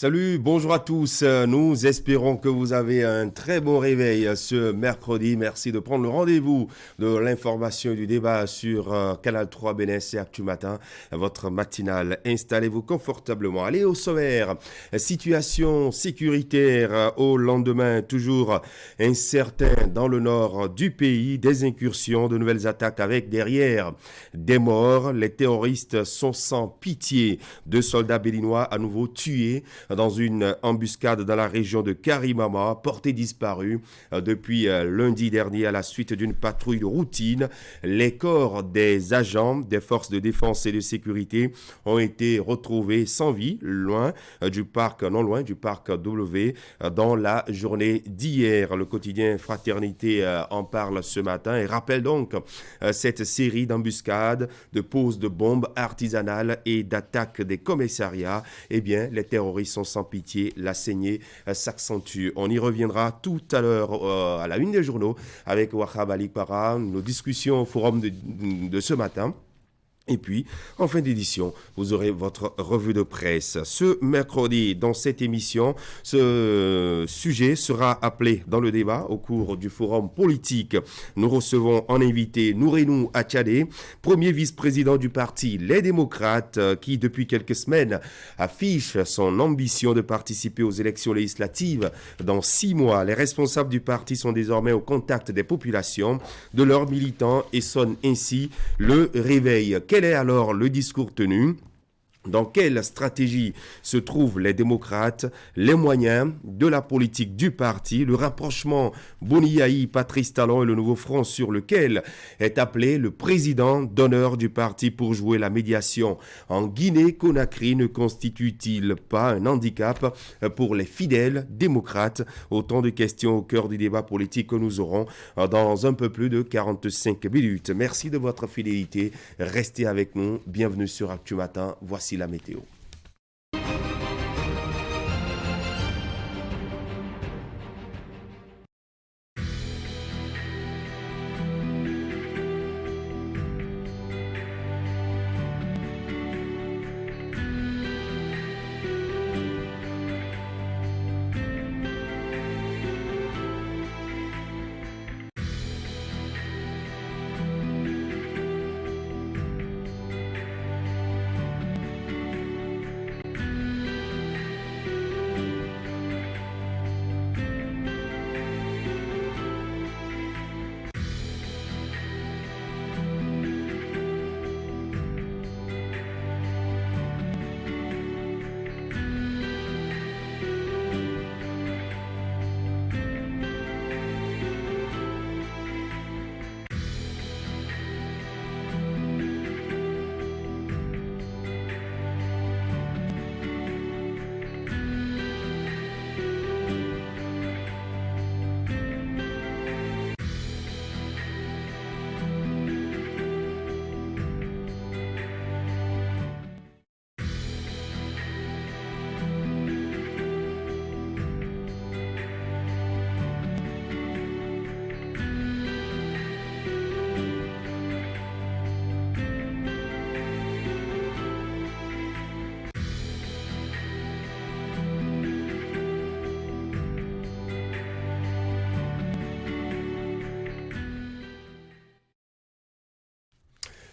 Salut, bonjour à tous. Nous espérons que vous avez un très bon réveil ce mercredi. Merci de prendre le rendez-vous de l'information et du débat sur Canal 3 BNS et Actu Matin, votre matinale. Installez-vous confortablement. Allez au sommaire. Situation sécuritaire au lendemain, toujours incertain dans le nord du pays. Des incursions, de nouvelles attaques avec derrière des morts. Les terroristes sont sans pitié. 2 soldats béninois à nouveau tués dans une embuscade dans la région de Karimama, portés disparus depuis lundi dernier à la suite d'une patrouille de routine. Les corps des agents des forces de défense et de sécurité ont été retrouvés sans vie, non loin du parc W, dans la journée d'hier. Le quotidien Fraternité en parle ce matin et rappelle donc cette série d'embuscades, de poses de bombes artisanales et d'attaques des commissariats. Eh bien, les terroristes sont sans pitié, la saignée s'accentue. On y reviendra tout à l'heure à la une des journaux avec Wahab Ali Para, nos discussions au forum de ce matin. Et puis, en fin d'édition, vous aurez votre revue de presse. Ce mercredi, dans cette émission, ce sujet sera appelé dans le débat au cours du forum politique. Nous recevons en invité Nourenou Atchadé, premier vice-président du parti Les Démocrates, qui depuis quelques semaines affiche son ambition de participer aux élections législatives dans 6 mois. Les responsables du parti sont désormais au contact des populations, de leurs militants et sonnent ainsi le réveil. Quel est alors le discours tenu ? Dans quelle stratégie se trouvent les démocrates, les moyens de la politique du parti, le rapprochement Boniaï, Patrice Talon et le nouveau front sur lequel est appelé le président d'honneur du parti pour jouer la médiation en Guinée-Conakry ne constitue-t-il pas un handicap pour les fidèles démocrates? Autant de questions au cœur du débat politique que nous aurons dans un peu plus de 45 minutes. Merci de votre fidélité. Restez avec nous. Bienvenue sur Actu Matin. Voici la météo.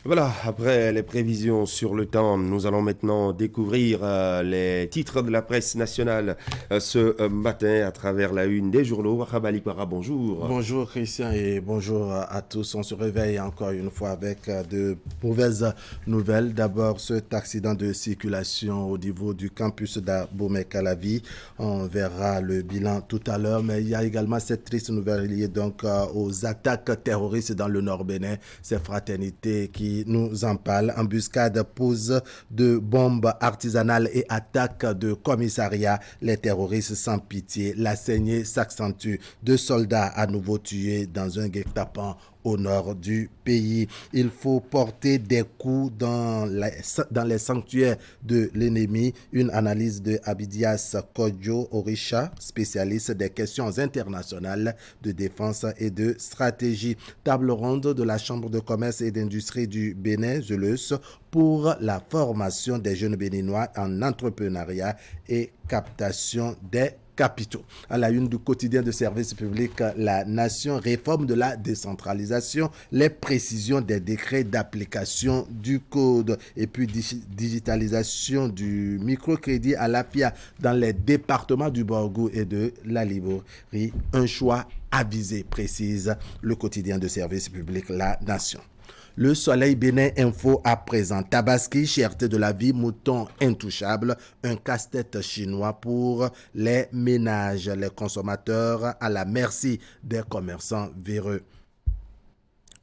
Voilà, après les prévisions sur le temps, nous allons maintenant découvrir les titres de la presse nationale ce matin à travers la une des journaux. Wahab Ali Para, bonjour. Bonjour Christian et bonjour à tous. On se réveille encore une fois avec de mauvaises nouvelles. D'abord, cet accident de circulation au niveau du campus d'Abomey-Calavi. On verra le bilan tout à l'heure, mais il y a également cette triste nouvelle liée donc aux attaques terroristes dans le Nord Bénin. C'est Fraternité qui nous en parle. Embuscade, pose de bombes artisanales et attaques de commissariat. Les terroristes sans pitié. La saignée s'accentue. 2 soldats à nouveau tués dans un guet-apens au nord du pays. Il faut porter des coups dans les sanctuaires de l'ennemi. Une analyse de Abidias Kodjo Orisha, spécialiste des questions internationales de défense et de stratégie. Table ronde de la Chambre de commerce et d'industrie du du Bénin, ZELEUS, pour la formation des jeunes béninois en entrepreneuriat et captation des capitaux. À la une du quotidien de service public, La Nation, réforme de la décentralisation, les précisions des décrets d'application du code et puis digitalisation du microcrédit à l'AFIA dans les départements du Borgou et de la Librairie. Un choix avisé, précise le quotidien de service public, La Nation. Le Soleil Bénin Info à présent. Tabaski, cherté de la vie, mouton intouchable, un casse-tête chinois pour les ménages, les consommateurs à la merci des commerçants véreux.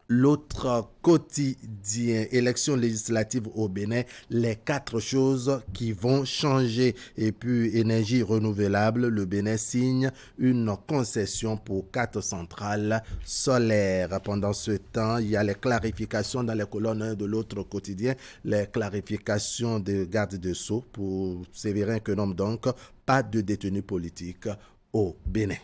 L'autre quotidien, élection législative au Bénin, les 4 choses qui vont changer. Et puis, énergie renouvelable, le Bénin signe une concession pour 4 centrales solaires. Pendant ce temps, il y a les clarifications dans les colonnes de l'autre quotidien, les clarifications de garde de Sceaux pour Séverin Quenom, donc, pas de détenus politiques au Bénin.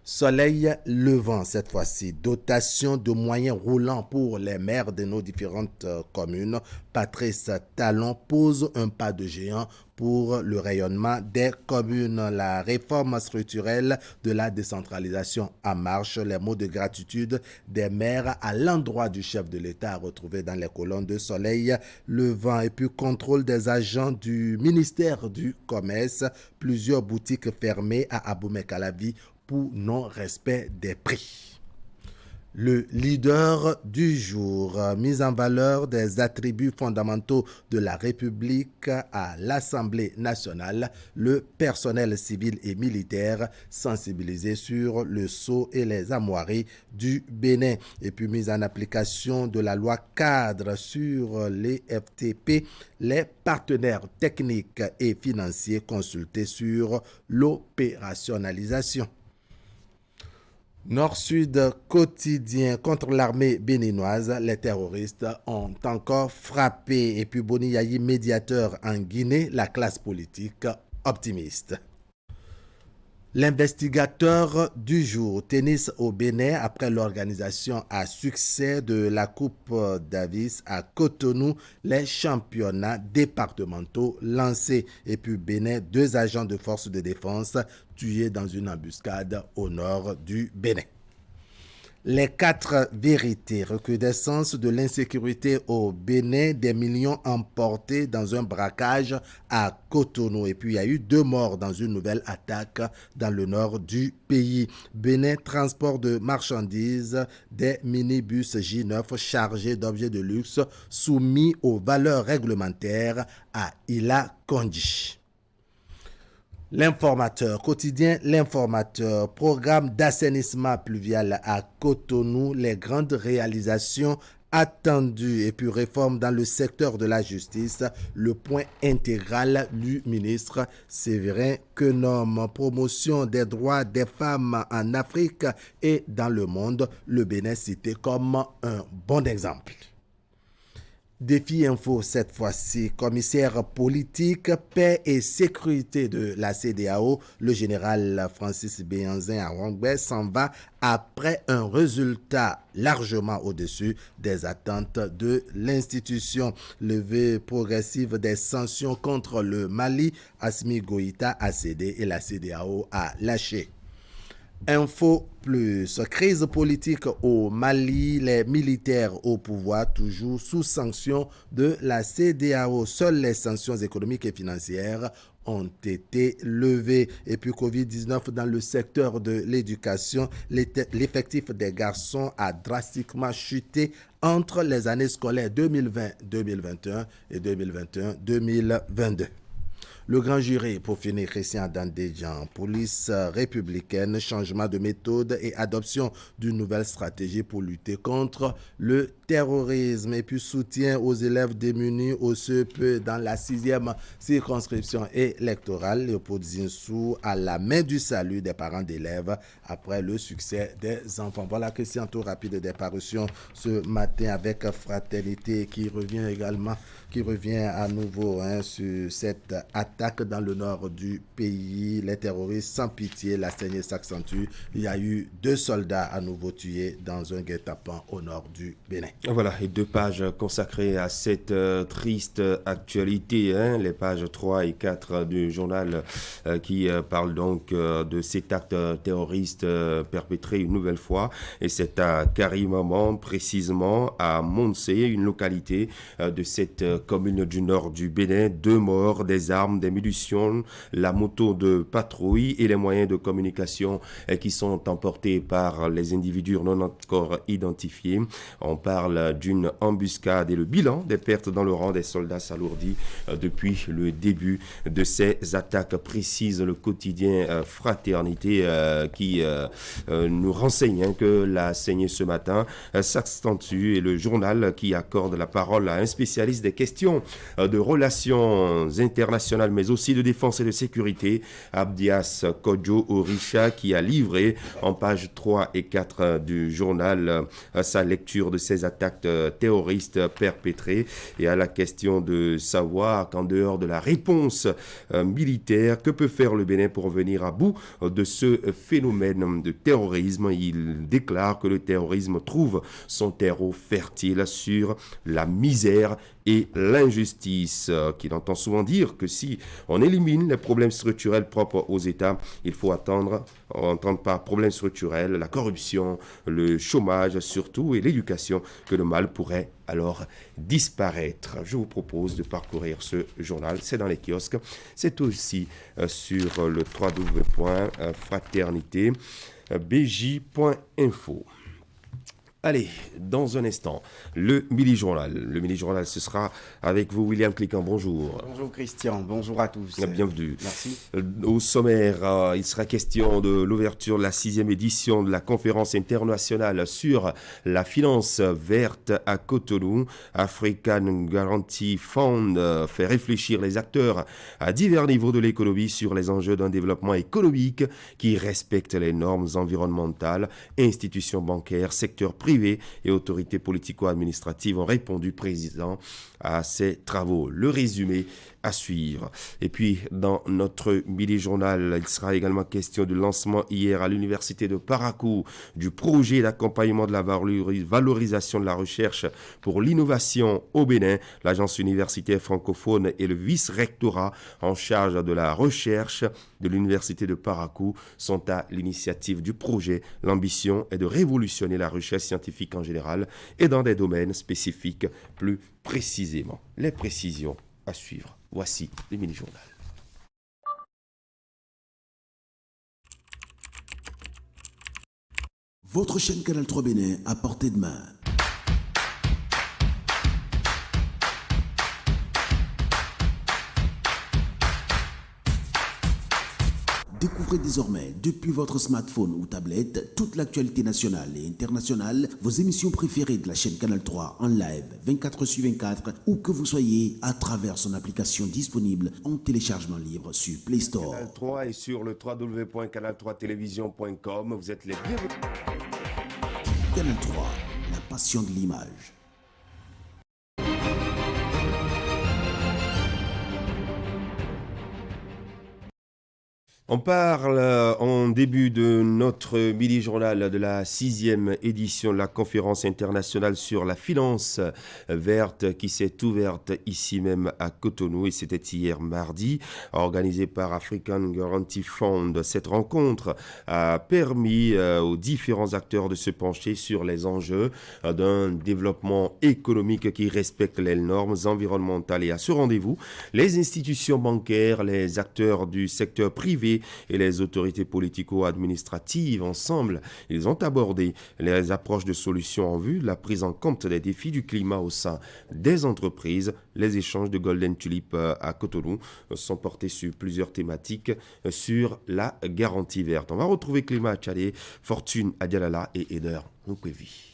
Soleil levant cette fois-ci, dotation de moyens roulants pour les maires de nos différentes communes. Patrice Talon pose un pas de géant pour le rayonnement des communes. La réforme structurelle de la décentralisation en marche, les mots de gratitude des maires à l'endroit du chef de l'État retrouvés dans les colonnes de Soleil levant et puis contrôle des agents du ministère du Commerce, plusieurs boutiques fermées à Abomey-Calavi pour non-respect des prix. Le leader du jour, mise en valeur des attributs fondamentaux de la République à l'Assemblée nationale, le personnel civil et militaire sensibilisé sur le sceau et les armoiries du Bénin. Et puis mise en application de la loi cadre sur les FTP, les partenaires techniques et financiers consultés sur l'opérationnalisation. Nord-Sud quotidien contre l'armée béninoise, les terroristes ont encore frappé. Et puis Boni Yayi, médiateur en Guinée, la classe politique optimiste. L'investigateur du jour, tennis au Bénin après l'organisation à succès de la Coupe Davis à Cotonou, les championnats départementaux lancés. Et puis Bénin, 2 agents de force de défense tués dans une embuscade au nord du Bénin. Les 4 vérités, recrudescence de l'insécurité au Bénin, des millions emportés dans un braquage à Cotonou. Et puis il y a eu 2 morts dans une nouvelle attaque dans le nord du pays. Bénin, transport de marchandises, des minibus J9 chargés d'objets de luxe soumis aux valeurs réglementaires à Ila Kondi. L'informateur, quotidien L'informateur, programme d'assainissement pluvial à Cotonou, les grandes réalisations attendues et puis réforme dans le secteur de la justice, le point intégral du ministre Séverin Quenom, promotion des droits des femmes en Afrique et dans le monde, le Bénin cité comme un bon exemple. Défi Info cette fois-ci, commissaire politique, paix et sécurité de la CEDEAO, le général Francis Béhanzin à Rongbe s'en va après un résultat largement au-dessus des attentes de l'institution. Levée progressive des sanctions contre le Mali, Assimi Goïta a cédé et la CEDEAO a lâché. Info Plus, crise politique au Mali, les militaires au pouvoir toujours sous sanction de la CEDEAO. Seules les sanctions économiques et financières ont été levées. Et puis Covid-19 dans le secteur de l'éducation, l'effectif des garçons a drastiquement chuté entre les années scolaires 2020-2021 et 2021-2022. Le grand jury, pour finir, Christian Dandéjan, police républicaine, changement de méthode et adoption d'une nouvelle stratégie pour lutter contre le terrorisme. Et puis soutien aux élèves démunis au CEP dans la 6e circonscription électorale. Léopold Zinsou à la main du salut des parents d'élèves après le succès des enfants. Voilà, Christian, tour rapide des parutions ce matin avec Fraternité qui revient à nouveau sur cette attaque attaques dans le nord du pays. Les terroristes sans pitié, la saignée s'accentue. Il y a eu 2 soldats à nouveau tués dans un guet-apens au nord du Bénin. Voilà, et 2 pages consacrées à cette triste actualité, hein, les pages 3 et 4 du journal qui parlent donc de cet acte terroriste perpétré une nouvelle fois. Et c'est à Karimaman, précisément à Monsé, une localité de cette commune du nord du Bénin. 2 morts, des armes, des munitions, la moto de patrouille et les moyens de communication qui sont emportés par les individus non encore identifiés. On parle d'une embuscade et le bilan des pertes dans le rang des soldats s'alourdit depuis le début de ces attaques, précise le quotidien Fraternité qui nous renseigne que la saignée ce matin s'accentue, et le journal qui accorde la parole à un spécialiste des questions de relations internationales mais aussi de défense et de sécurité, Abdias Kodjo Orisha, qui a livré en pages 3 et 4 du journal sa lecture de ces attaques terroristes perpétrées, et à la question de savoir qu'en dehors de la réponse militaire, que peut faire le Bénin pour venir à bout de ce phénomène de terrorisme. Il déclare que le terrorisme trouve son terreau fertile sur la misère et l'injustice, qu'il entend souvent dire que si on élimine les problèmes structurels propres aux États, il faut entendre par problèmes structurels la corruption, le chômage surtout et l'éducation, que le mal pourrait alors disparaître. Je vous propose de parcourir ce journal, c'est dans les kiosques, c'est aussi sur le www.fraternité.bj.info. Allez, dans un instant, le mini-journal. Le mini-journal, ce sera avec vous, William Cliquant. Bonjour. Bonjour Christian, bonjour à tous. Bienvenue. Merci. Au sommaire, il sera question de l'ouverture de la 6e édition de la conférence internationale sur la finance verte à Cotonou. African Guarantee Fund fait réfléchir les acteurs à divers niveaux de l'économie sur les enjeux d'un développement économique qui respecte les normes environnementales. Institutions bancaires, secteur privé et autorités politico-administratives ont répondu présent à ces travaux. Le résumé à suivre. Et puis, dans notre mini-journal, il sera également question du lancement hier à l'université de Parakou du projet d'accompagnement de la valorisation de la recherche pour l'innovation au Bénin. L'agence universitaire francophone et le vice-rectorat en charge de la recherche de l'université de Parakou sont à l'initiative du projet. L'ambition est de révolutionner la recherche scientifique en général et dans des domaines spécifiques plus précisément. Les précisions à suivre. Voici le mini-journal. Votre chaîne Canal 3 Bénin à portée de main. Découvrez désormais, depuis votre smartphone ou tablette, toute l'actualité nationale et internationale, vos émissions préférées de la chaîne Canal 3 en live 24/24, où que vous soyez, à travers son application disponible en téléchargement libre sur Play Store. Canal 3 et sur le www.canal3television.com. Vous êtes les bienvenus. Canal 3, la passion de l'image. On parle en début de notre mini-journal de la 6e édition de la conférence internationale sur la finance verte qui s'est ouverte ici même à Cotonou, et c'était hier mardi, organisée par African Guarantee Fund. Cette rencontre a permis aux différents acteurs de se pencher sur les enjeux d'un développement économique qui respecte les normes environnementales. Et à ce rendez-vous, les institutions bancaires, les acteurs du secteur privé et les autorités politico-administratives, ensemble, ils ont abordé les approches de solutions en vue de la prise en compte des défis du climat au sein des entreprises. Les échanges de Golden Tulip à Cotonou sont portés sur plusieurs thématiques sur la garantie verte. On va retrouver Clément Tchadé, Fortune Adialala et Eder Nkwevi.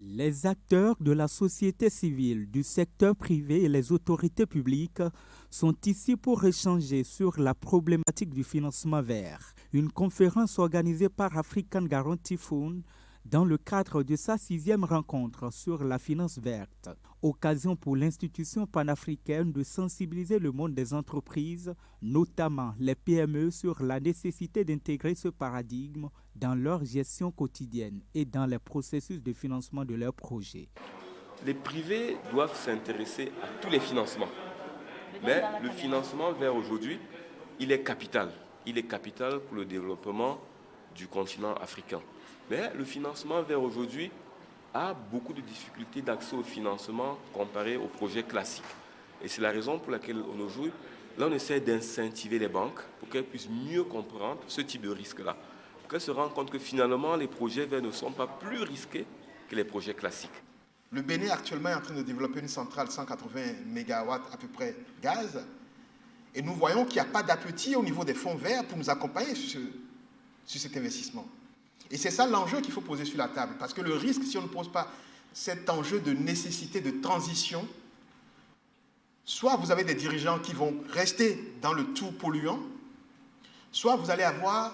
Les acteurs de la société civile, du secteur privé et les autorités publiques sont ici pour échanger sur la problématique du financement vert. Une conférence organisée par African Guarantee Fund dans le cadre de sa 6e rencontre sur la finance verte. Occasion pour l'institution panafricaine de sensibiliser le monde des entreprises, notamment les PME, sur la nécessité d'intégrer ce paradigme dans leur gestion quotidienne et dans les processus de financement de leurs projets. Les privés doivent s'intéresser à tous les financements. Mais le financement vert aujourd'hui, il est capital. Il est capital pour le développement du continent africain. Mais le financement vert aujourd'hui a beaucoup de difficultés d'accès au financement comparé aux projets classiques. Et c'est la raison pour laquelle aujourd'hui, là on essaie d'incentiver les banques pour qu'elles puissent mieux comprendre ce type de risque-là. Pour qu'elles se rendent compte que finalement les projets verts ne sont pas plus risqués que les projets classiques. Le Bénin actuellement est en train de développer une centrale 180 MW à peu près gaz. Et nous voyons qu'il n'y a pas d'appétit au niveau des fonds verts pour nous accompagner sur cet investissement. Et c'est ça l'enjeu qu'il faut poser sur la table. Parce que le risque, si on ne pose pas cet enjeu de nécessité de transition, soit vous avez des dirigeants qui vont rester dans le tout polluant, soit vous allez avoir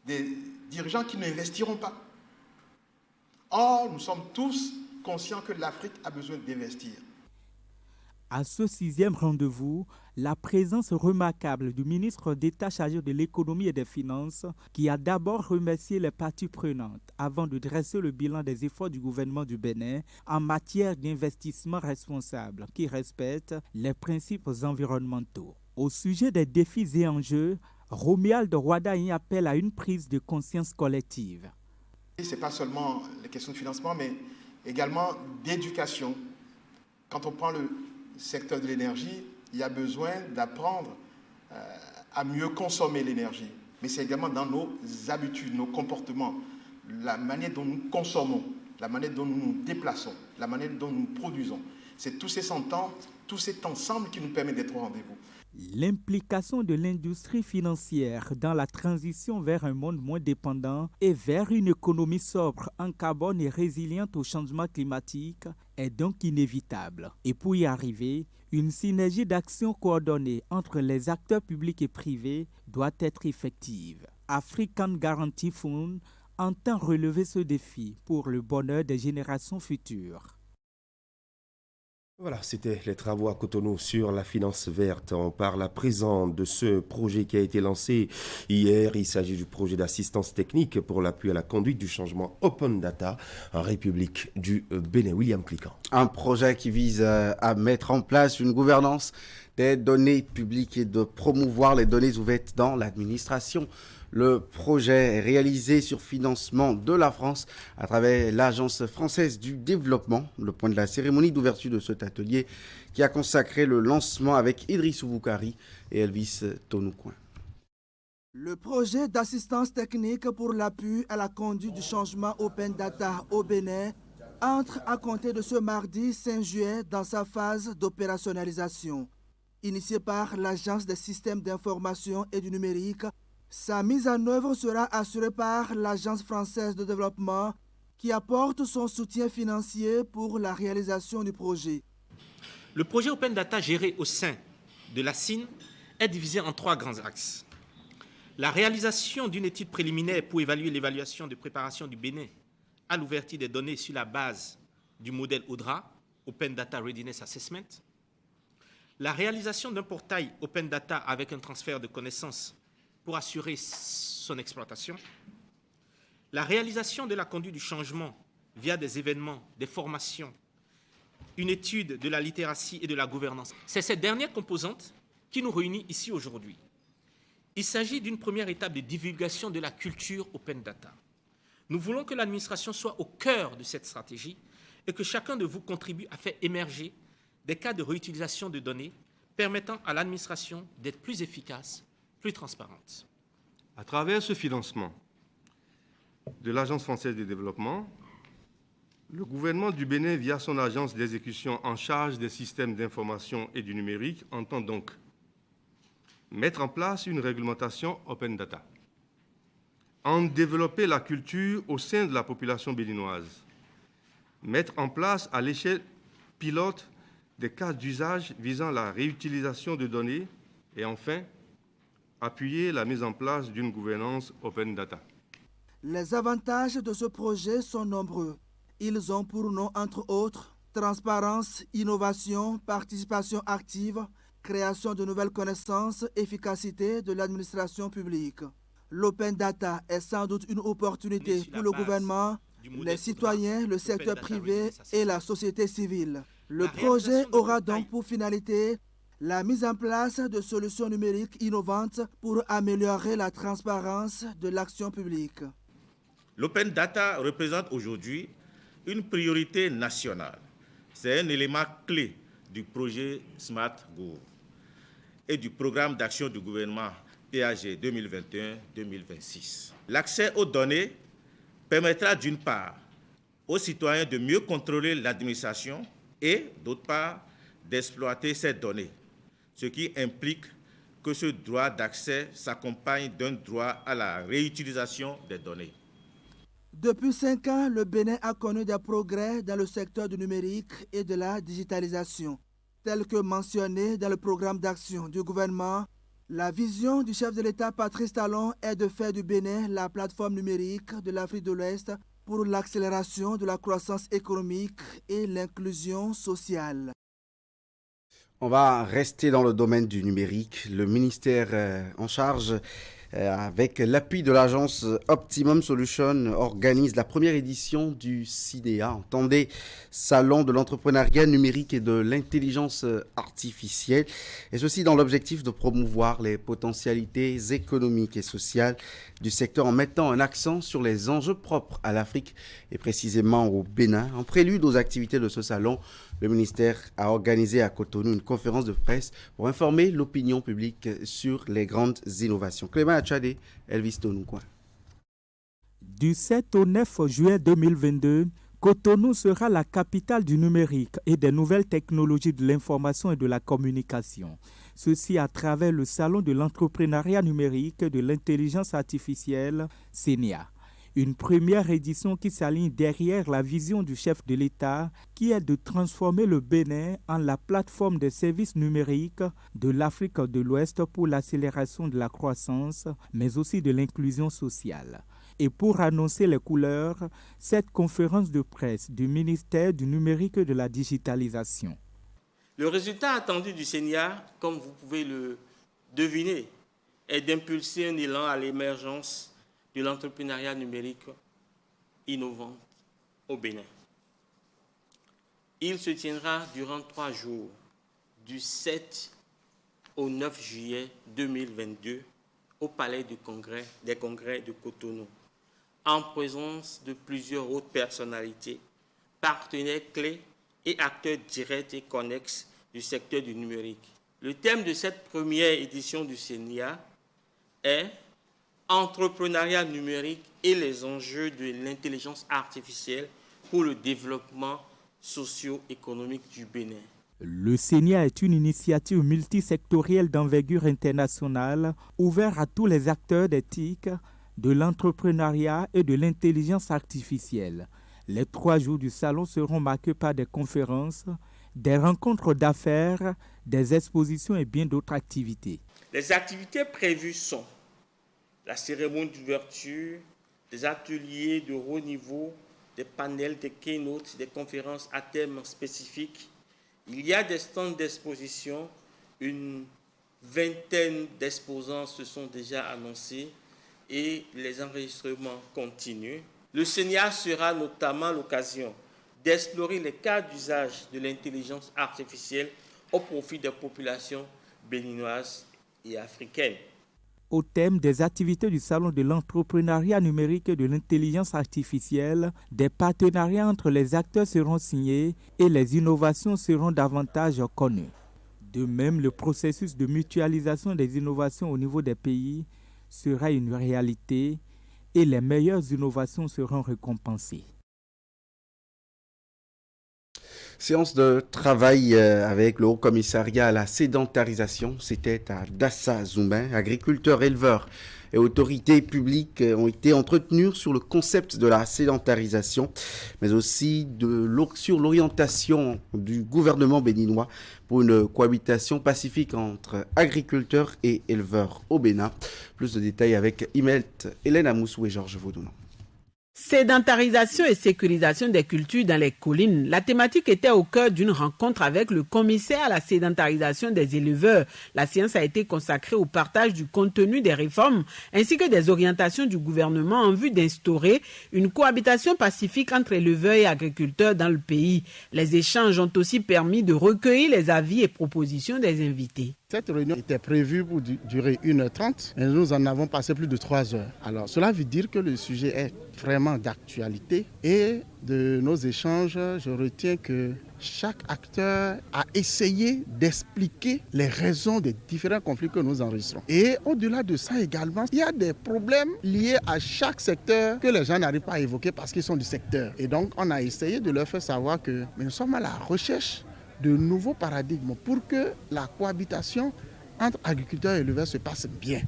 des dirigeants qui n'investiront pas. Or, nous sommes tous conscients que l'Afrique a besoin d'investir. À ce 6e rendez-vous, la présence remarquable du ministre d'État chargé de l'économie et des finances, qui a d'abord remercié les parties prenantes avant de dresser le bilan des efforts du gouvernement du Bénin en matière d'investissement responsable qui respecte les principes environnementaux. Au sujet des défis et enjeux, Romuald Rwadaï appelle à une prise de conscience collective. Ce n'est pas seulement les questions de financement, mais également d'éducation. Quand on prend le secteur de l'énergie, il y a besoin d'apprendre à mieux consommer l'énergie. Mais c'est également dans nos habitudes, nos comportements, la manière dont nous consommons, la manière dont nous nous déplaçons, la manière dont nous produisons. C'est tous ces ententes, tout cet ensemble qui nous permet d'être au rendez-vous. L'implication de l'industrie financière dans la transition vers un monde moins dépendant et vers une économie sobre en carbone et résiliente au changement climatique est donc inévitable. Et pour y arriver, une synergie d'action coordonnée entre les acteurs publics et privés doit être effective. African Guarantee Fund entend relever ce défi pour le bonheur des générations futures. Voilà, c'était les travaux à Cotonou sur la finance verte. On parle à présent de ce projet qui a été lancé hier. Il s'agit du projet d'assistance technique pour l'appui à la conduite du changement Open Data en République du Bénin. William Cliquant. Un projet qui vise à mettre en place une gouvernance des données publiques et de promouvoir les données ouvertes dans l'administration. Le projet est réalisé sur financement de la France à travers l'Agence française du développement. Le point de la cérémonie d'ouverture de cet atelier qui a consacré le lancement avec Idrissou Boukari et Elvis Tonoucoin. Le projet d'assistance technique pour l'appui à la conduite du changement Open Data au Bénin entre à compter de ce mardi 5 juillet dans sa phase d'opérationnalisation. Initié par l'Agence des systèmes d'information et du numérique, sa mise en œuvre sera assurée par l'Agence française de développement qui apporte son soutien financier pour la réalisation du projet. Le projet Open Data géré au sein de la CIN est divisé en 3 grands axes. La réalisation d'une étude préliminaire pour évaluer l'évaluation de préparation du Bénin à l'ouverture des données sur la base du modèle ODRA, Open Data Readiness Assessment. La réalisation d'un portail Open Data avec un transfert de connaissances pour assurer son exploitation, la réalisation de la conduite du changement via des événements, des formations, une étude de la littératie et de la gouvernance. C'est cette dernière composante qui nous réunit ici aujourd'hui. Il s'agit d'une première étape de divulgation de la culture Open Data. Nous voulons que l'administration soit au cœur de cette stratégie et que chacun de vous contribue à faire émerger des cas de réutilisation de données permettant à l'administration d'être plus efficace, plus transparente. À travers ce financement de l'Agence française de développement, le gouvernement du Bénin, via son agence d'exécution en charge des systèmes d'information et du numérique, entend donc mettre en place une réglementation Open Data, en développer la culture au sein de la population béninoise, mettre en place à l'échelle pilote des cas d'usage visant la réutilisation de données et enfin, appuyer la mise en place d'une gouvernance Open Data. Les avantages de ce projet sont nombreux. Ils ont pour nom, entre autres, transparence, innovation, participation active, création de nouvelles connaissances, efficacité de l'administration publique. L'open data est sans doute une opportunité pour le gouvernement, les citoyens, le secteur privé et la société civile. Le projet aura donc pour finalité la mise en place de solutions numériques innovantes pour améliorer la transparence de l'action publique. L'open data représente aujourd'hui une priorité nationale. C'est un élément clé du projet Smart Gouv et du programme d'action du gouvernement PAG 2021-2026. L'accès aux données permettra d'une part aux citoyens de mieux contrôler l'administration et d'autre part d'exploiter ces données, ce qui implique que ce droit d'accès s'accompagne d'un droit à la réutilisation des données. Depuis 5 ans, le Bénin a connu des progrès dans le secteur du numérique et de la digitalisation. Tel que mentionné dans le programme d'action du gouvernement, la vision du chef de l'État Patrice Talon est de faire du Bénin la plateforme numérique de l'Afrique de l'Ouest pour l'accélération de la croissance économique et l'inclusion sociale. On va rester dans le domaine du numérique. Le ministère en charge, avec l'appui de l'agence Optimum Solutions, organise la première édition du CINEA, entendez, Salon de l'entrepreneuriat numérique et de l'intelligence artificielle, et ceci dans l'objectif de promouvoir les potentialités économiques et sociales du secteur en mettant un accent sur les enjeux propres à l'Afrique et précisément au Bénin. En prélude aux activités de ce salon, le ministère a organisé à Cotonou une conférence de presse pour informer l'opinion publique sur les grandes innovations. Clément Achadé, Elvis Tonoukouan. Du 7 au 9 juillet 2022, Cotonou sera la capitale du numérique et des nouvelles technologies de l'information et de la communication. Ceci à travers le Salon de l'entrepreneuriat numérique et de l'intelligence artificielle, CINEA. Une première édition qui s'aligne derrière la vision du chef de l'État qui est de transformer le Bénin en la plateforme des services numériques de l'Afrique de l'Ouest pour l'accélération de la croissance, mais aussi de l'inclusion sociale. Et pour annoncer les couleurs, cette conférence de presse du ministère du numérique et de la digitalisation. Le résultat attendu du CINEA, comme vous pouvez le deviner, est d'impulser un élan à l'émergence de l'entrepreneuriat numérique innovant au Bénin. Il se tiendra durant 3 jours, du 7 au 9 juillet 2022, au Palais des Congrès de Cotonou, en présence de plusieurs autres personnalités, partenaires clés et acteurs directs et connexes du secteur du numérique. Le thème de cette première édition du CINEA est entrepreneuriat numérique et les enjeux de l'intelligence artificielle pour le développement socio-économique du Bénin. Le CINEA est une initiative multisectorielle d'envergure internationale ouverte à tous les acteurs des TIC, de l'entrepreneuriat et de l'intelligence artificielle. Les 3 jours du salon seront marqués par des conférences, des rencontres d'affaires, des expositions et bien d'autres activités. Les activités prévues sont la cérémonie d'ouverture, des ateliers de haut niveau, des panels, des keynotes, des conférences à thème spécifique. Il y a des stands d'exposition, une vingtaine d'exposants se sont déjà annoncés et les enregistrements continuent. Le CINEA sera notamment l'occasion d'explorer les cas d'usage de l'intelligence artificielle au profit des populations béninoises et africaines. Au thème des activités du Salon de l'entrepreneuriat numérique et de l'intelligence artificielle, des partenariats entre les acteurs seront signés et les innovations seront davantage connues. De même, le processus de mutualisation des innovations au niveau des pays sera une réalité et les meilleures innovations seront récompensées. Séance de travail avec le Haut-Commissariat à la sédentarisation. C'était à Dassa Zoumbin. Agriculteurs, éleveurs et autorités publiques ont été entretenus sur le concept de la sédentarisation, mais aussi sur l'orientation du gouvernement béninois pour une cohabitation pacifique entre agriculteurs et éleveurs au Bénin. Plus de détails avec Hélène Amoussou et Georges Vaudounan. Sédentarisation et sécurisation des cultures dans les collines. La thématique était au cœur d'une rencontre avec le commissaire à la sédentarisation des éleveurs. La séance a été consacrée au partage du contenu des réformes ainsi que des orientations du gouvernement en vue d'instaurer une cohabitation pacifique entre éleveurs et agriculteurs dans le pays. Les échanges ont aussi permis de recueillir les avis et propositions des invités. Cette réunion était prévue pour durer 1h30 et nous en avons passé plus de 3 heures. Alors cela veut dire que le sujet est vraiment d'actualité et de nos échanges, je retiens que chaque acteur a essayé d'expliquer les raisons des différents conflits que nous enregistrons. Et au-delà de ça également, il y a des problèmes liés à chaque secteur que les gens n'arrivent pas à évoquer parce qu'ils sont du secteur. Et donc on a essayé de leur faire savoir que nous sommes à la recherche de nouveaux paradigmes pour que la cohabitation entre agriculteurs et éleveurs se passe bien.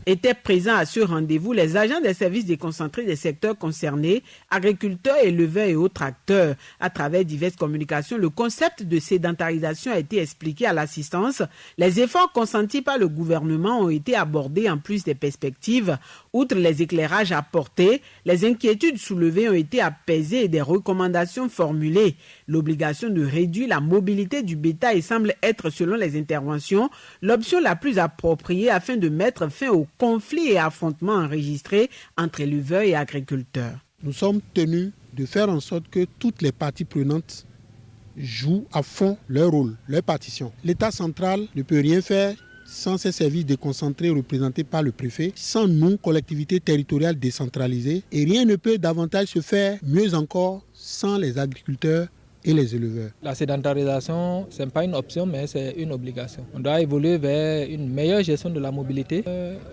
Étaient présents à ce rendez-vous les agents des services déconcentrés des secteurs concernés, agriculteurs, éleveurs et autres acteurs. À travers diverses communications, le concept de sédentarisation a été expliqué à l'assistance. Les efforts consentis par le gouvernement ont été abordés en plus des perspectives. Outre les éclairages apportés, les inquiétudes soulevées ont été apaisées et des recommandations formulées. L'obligation de réduire la mobilité du bétail semble être, selon les interventions, l'option la plus appropriée afin de mettre fin aux conflits et affrontements enregistrés entre éleveurs et agriculteurs. Nous sommes tenus de faire en sorte que toutes les parties prenantes jouent à fond leur rôle, leur partition. L'État central ne peut rien faire sans ces services déconcentrés représentés par le préfet, sans nous, collectivités territoriales décentralisées, et rien ne peut davantage se faire, mieux encore, sans les agriculteurs et les éleveurs. La sédentarisation, ce n'est pas une option, mais c'est une obligation. On doit évoluer vers une meilleure gestion de la mobilité,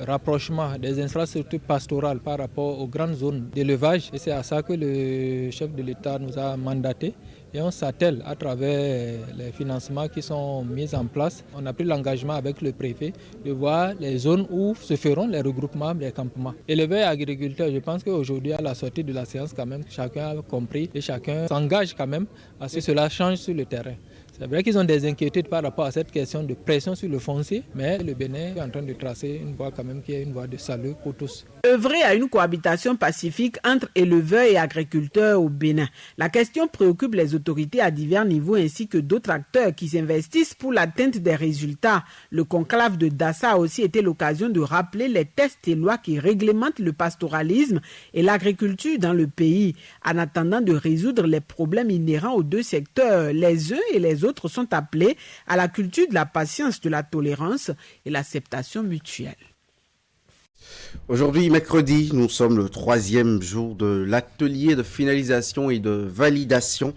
rapprochement des infrastructures pastorales par rapport aux grandes zones d'élevage. Et c'est à ça que le chef de l'État nous a mandaté. Et on s'attelle à travers les financements qui sont mis en place. On a pris l'engagement avec le préfet de voir les zones où se feront les regroupements des campements. Éleveurs et agriculteurs, je pense qu'aujourd'hui, à la sortie de la séance, quand même, chacun a compris et chacun s'engage quand même à ce que cela change sur le terrain. C'est vrai qu'ils ont des inquiétudes par rapport à cette question de pression sur le foncier, mais le Bénin est en train de tracer une voie quand même qui est une voie de salut pour tous. Œuvrer à une cohabitation pacifique entre éleveurs et agriculteurs au Bénin. La question préoccupe les autorités à divers niveaux ainsi que d'autres acteurs qui s'investissent pour l'atteinte des résultats. Le conclave de Dassa a aussi été l'occasion de rappeler les textes et lois qui réglementent le pastoralisme et l'agriculture dans le pays. En attendant de résoudre les problèmes inhérents aux deux secteurs, les uns et les autres sont appelés à la culture de la patience, de la tolérance et l'acceptation mutuelle. Aujourd'hui, mercredi, nous sommes le 3e jour de l'atelier de finalisation et de validation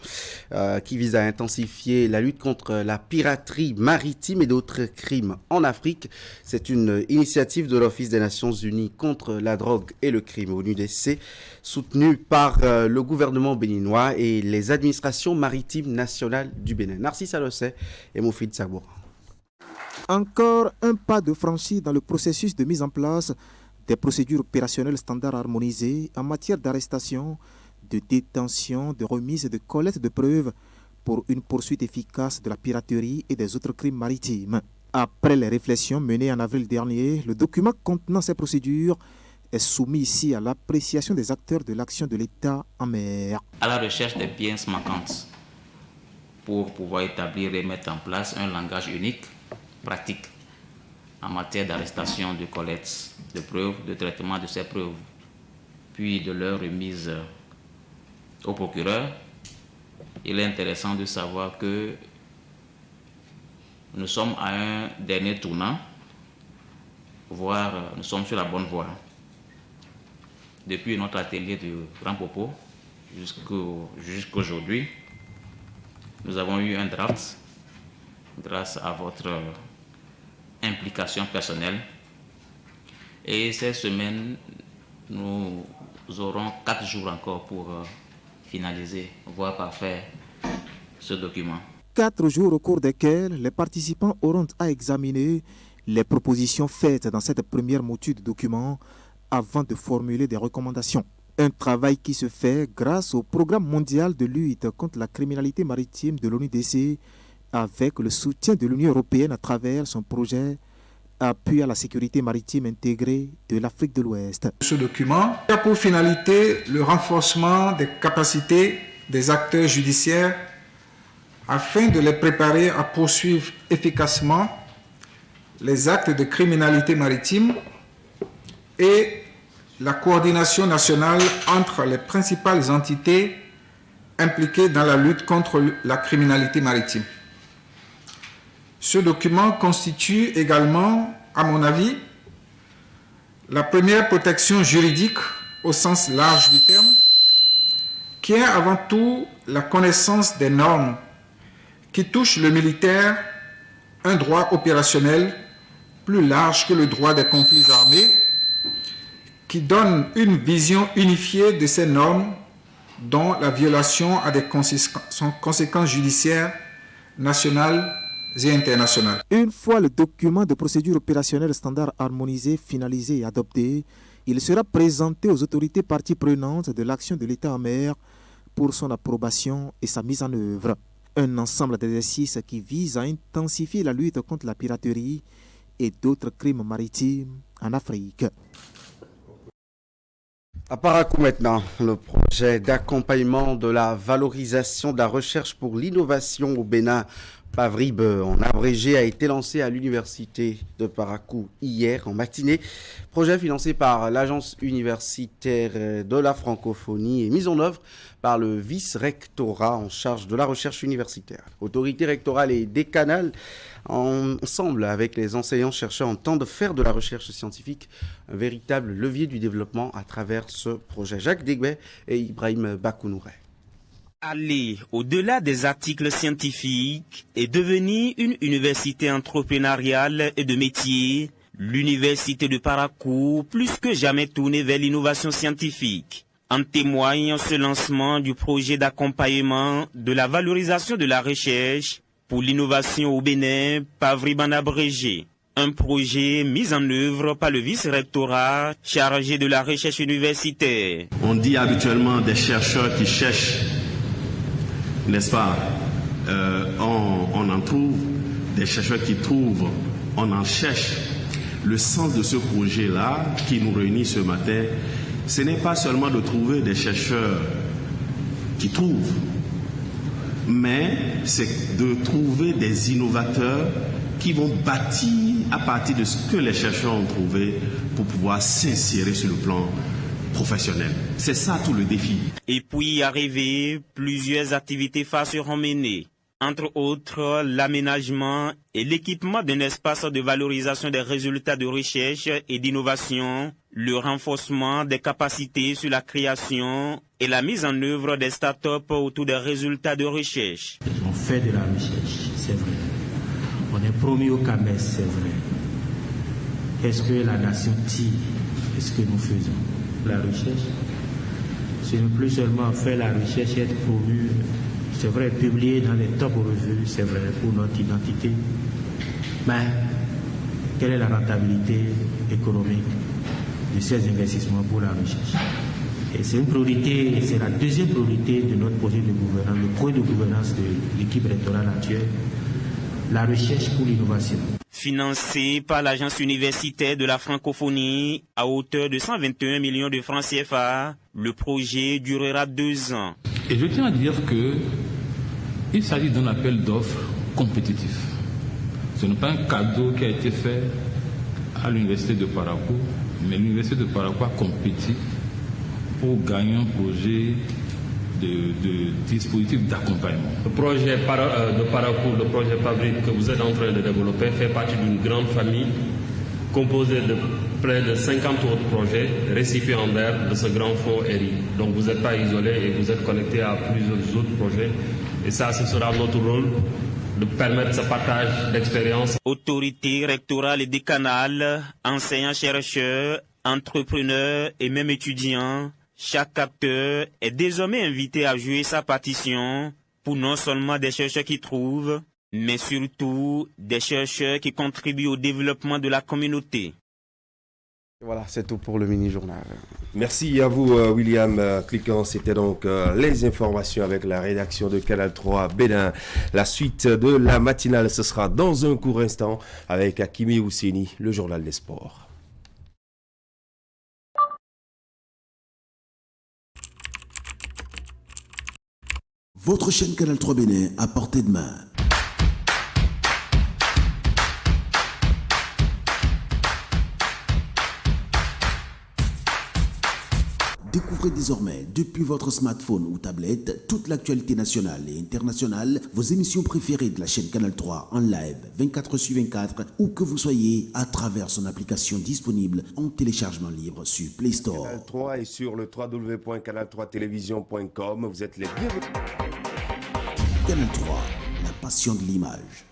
qui vise à intensifier la lutte contre la piraterie maritime et d'autres crimes en Afrique. C'est une initiative de l'Office des Nations Unies contre la drogue et le crime, ONUDC, soutenue par le gouvernement béninois et les administrations maritimes nationales du Bénin. Narcisse Alossé et Moufid Saboura. Encore un pas de franchi dans le processus de mise en place des procédures opérationnelles standards harmonisées en matière d'arrestation, de détention, de remise et de collecte de preuves pour une poursuite efficace de la piraterie et des autres crimes maritimes. Après les réflexions menées en avril dernier, le document contenant ces procédures est soumis ici à l'appréciation des acteurs de l'action de l'État en mer. À la recherche des pièces manquantes pour pouvoir établir et mettre en place un langage unique, pratique en matière d'arrestation, de collecte de preuves, de traitement de ces preuves, puis de leur remise au procureur. Il est intéressant de savoir que nous sommes à un dernier tournant, voire nous sommes sur la bonne voie. Depuis notre atelier de Grand Popo jusqu'aujourd'hui, nous avons eu un draft grâce à votre implication personnelle. Et cette semaine, nous aurons 4 jours encore pour finaliser, voire parfaire ce document. 4 jours au cours desquels les participants auront à examiner les propositions faites dans cette première mouture de document avant de formuler des recommandations. Un travail qui se fait grâce au programme mondial de lutte contre la criminalité maritime de l'ONUDC avec le soutien de l'Union européenne à travers son projet appui à la sécurité maritime intégrée de l'Afrique de l'Ouest. Ce document a pour finalité le renforcement des capacités des acteurs judiciaires afin de les préparer à poursuivre efficacement les actes de criminalité maritime et la coordination nationale entre les principales entités impliquées dans la lutte contre la criminalité maritime. Ce document constitue également, à mon avis, la première protection juridique au sens large du terme, qui est avant tout la connaissance des normes qui touchent le militaire, un droit opérationnel plus large que le droit des conflits armés, qui donne une vision unifiée de ces normes dont la violation a des conséquences judiciaires nationales et internationales. Une fois le document de procédure opérationnelle standard harmonisé, finalisé et adopté, il sera présenté aux autorités parties prenantes de l'action de l'État en mer pour son approbation et sa mise en œuvre. Un ensemble d'exercices qui vise à intensifier la lutte contre la piraterie et d'autres crimes maritimes en Afrique. À Parakou maintenant, le projet d'accompagnement de la valorisation de la recherche pour l'innovation au Bénin, PAVRIB en abrégé, a été lancé à l'université de Parakou hier en matinée. Projet financé par l'agence universitaire de la francophonie et mis en œuvre par le vice-rectorat en charge de la recherche universitaire. Autorité rectorale et décanale, ensemble avec les enseignants-chercheurs, entendent faire de la recherche scientifique un véritable levier du développement à travers ce projet. Jacques Degbet et Ibrahim Bakounouret. Aller au-delà des articles scientifiques et devenir une université entrepreneuriale et de métier, l'université de Parakou, plus que jamais tournée vers l'innovation scientifique. En témoigne ce lancement du projet d'accompagnement de la valorisation de la recherche pour l'innovation au Bénin, PAVRIB en abrégé. Un projet mis en œuvre par le vice-rectorat chargé de la recherche universitaire. On dit habituellement des chercheurs qui cherchent, n'est-ce pas, on en trouve, des chercheurs qui trouvent, on en cherche. Le sens de ce projet-là qui nous réunit ce matin, ce n'est pas seulement de trouver des chercheurs qui trouvent, mais c'est de trouver des innovateurs qui vont bâtir à partir de ce que les chercheurs ont trouvé pour pouvoir s'insérer sur le plan professionnel. C'est ça tout le défi. Et puis y arriver, plusieurs activités phares seront menées. Entre autres, l'aménagement et l'équipement d'un espace de valorisation des résultats de recherche et d'innovation, le renforcement des capacités sur la création et la mise en œuvre des start-up autour des résultats de recherche. On fait de la recherche, c'est vrai. On est promis au CAMES, c'est vrai. Qu'est-ce que la nation tire? Qu'est-ce que nous faisons? La recherche, ce n'est plus seulement faire la recherche et être promu. C'est vrai, publier dans les top revues, c'est vrai, pour notre identité. Mais quelle est la rentabilité économique de ces investissements pour la recherche? Et c'est une priorité, c'est la deuxième priorité de notre projet de gouvernance, le projet de gouvernance de l'équipe rectorale actuelle, la recherche pour l'innovation. Financé par l'agence universitaire de la francophonie à hauteur de 121 millions de francs CFA, le projet durera 2 ans. Et je tiens à dire qu'il s'agit d'un appel d'offres compétitif. Ce n'est pas un cadeau qui a été fait à l'université de Parakou, mais l'université de Parakou a compéti pour gagner un projet de dispositif d'accompagnement. Le projet de Parakou, le projet PAVRIB que vous êtes en train de développer fait partie d'une grande famille composée de près de 50 autres projets récipiendaires de ce grand fonds ERI. Donc vous n'êtes pas isolé et vous êtes connecté à plusieurs autres projets. Et ça, ce sera notre rôle de permettre ce partage d'expérience. Autorités rectorales et décanales, enseignants-chercheurs, entrepreneurs et même étudiants, chaque acteur est désormais invité à jouer sa partition pour non seulement des chercheurs qui trouvent, mais surtout des chercheurs qui contribuent au développement de la communauté. Voilà, c'est tout pour le mini-journal. Merci à vous, William Cliquant. C'était donc les informations avec la rédaction de Canal 3 Bénin. La suite de la matinale, ce sera dans un court instant avec Hakimi Ousseni, le journal des sports. Votre chaîne Canal 3 Bénin à portée de main. Découvrez désormais, depuis votre smartphone ou tablette, toute l'actualité nationale et internationale, vos émissions préférées de la chaîne Canal 3 en live 24/24, où que vous soyez, à travers son application disponible en téléchargement libre sur Play Store. Canal 3 est sur le www.canal3television.com. Vous êtes les bienvenus. Canal 3, la passion de l'image.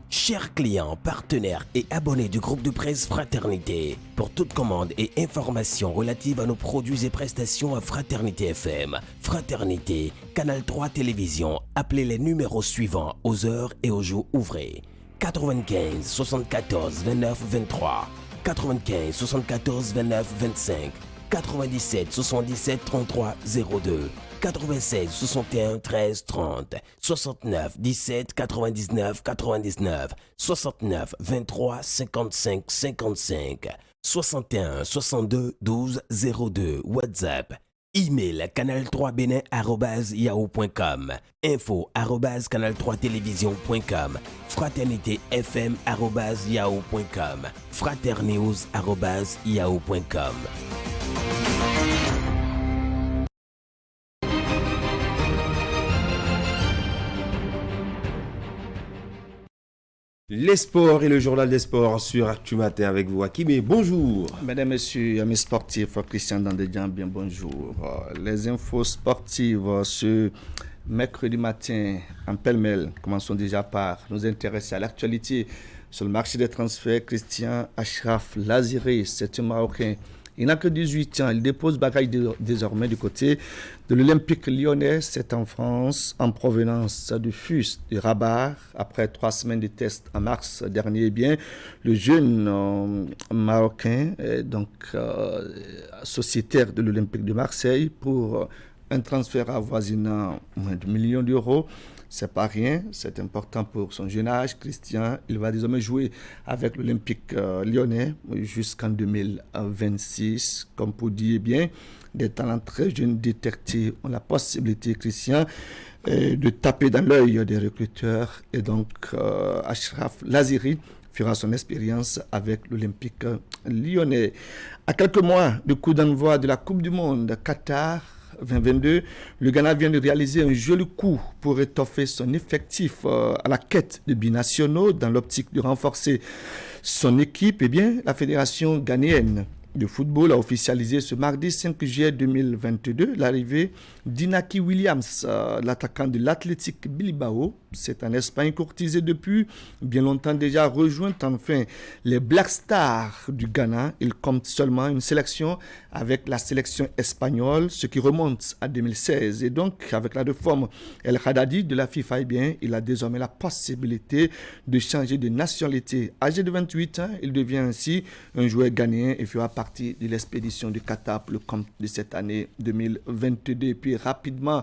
Chers clients, partenaires et abonnés du groupe de presse Fraternité, pour toute commande et information relative à nos produits et prestations à Fraternité FM, Fraternité, Canal 3 Télévision, appelez les numéros suivants aux heures et aux jours ouvrés. 95 74 29 23, 95 74 29 25, 97 77 33 02, 96 61 13 30, 69 17 99 99, 69 23 55 55, 61 62 12 02, WhatsApp. Email canal3benin@yahoo.com, info@canal3television.com, fraternitéfm@yahoo.com, fraternews@yahoo.com. Les sports et le journal des sports sur Actu Matin avec vous, Hakimi. Bonjour. Mesdames, Messieurs, amis sportifs, Christian Dandedian, bien bonjour. Les infos sportives ce mercredi matin en pêle-mêle commençons déjà par nous intéresser à l'actualité sur le marché des transferts. Christian Achraf Laziri, c'est un Marocain. Il n'a que 18 ans. Il dépose bagage désormais du côté de l'Olympique lyonnais. C'est en France, en provenance du FUS de Rabat. Après 3 semaines de tests en mars dernier, eh bien, le jeune Marocain est donc sociétaire de l'Olympique de Marseille pour un transfert avoisinant moins de 1 million d'euros. C'est pas rien, c'est important pour son jeune âge. Christian, il va désormais jouer avec l'Olympique lyonnais jusqu'en 2026. Comme pour dire bien, des talents très jeunes détectés ont la possibilité, Christian, de taper dans l'œil des recruteurs. Et donc, Achraf Laziri fera son expérience avec l'Olympique lyonnais. À quelques mois du coup d'envoi de la Coupe du Monde Qatar 2022, le Ghana vient de réaliser un joli coup pour étoffer son effectif à la quête de binationaux dans l'optique de renforcer son équipe. Eh bien, la fédération ghanéenne de football a officialisé ce mardi 5 juillet 2022 l'arrivée d'Inaki Williams, l'attaquant de l'Athletic Bilbao. C'est en Espagne courtisé depuis bien longtemps déjà, rejoint enfin les Black Stars du Ghana. Il compte seulement une sélection avec la sélection espagnole, ce qui remonte à 2016. Et donc, avec la réforme El Haddadi de la FIFA, eh bien, il a désormais la possibilité de changer de nationalité. Âgé de 28 ans, il devient ainsi un joueur ghanéen et fera partie de l'expédition du Qatar pour le compte de cette année 2022. Et puis rapidement,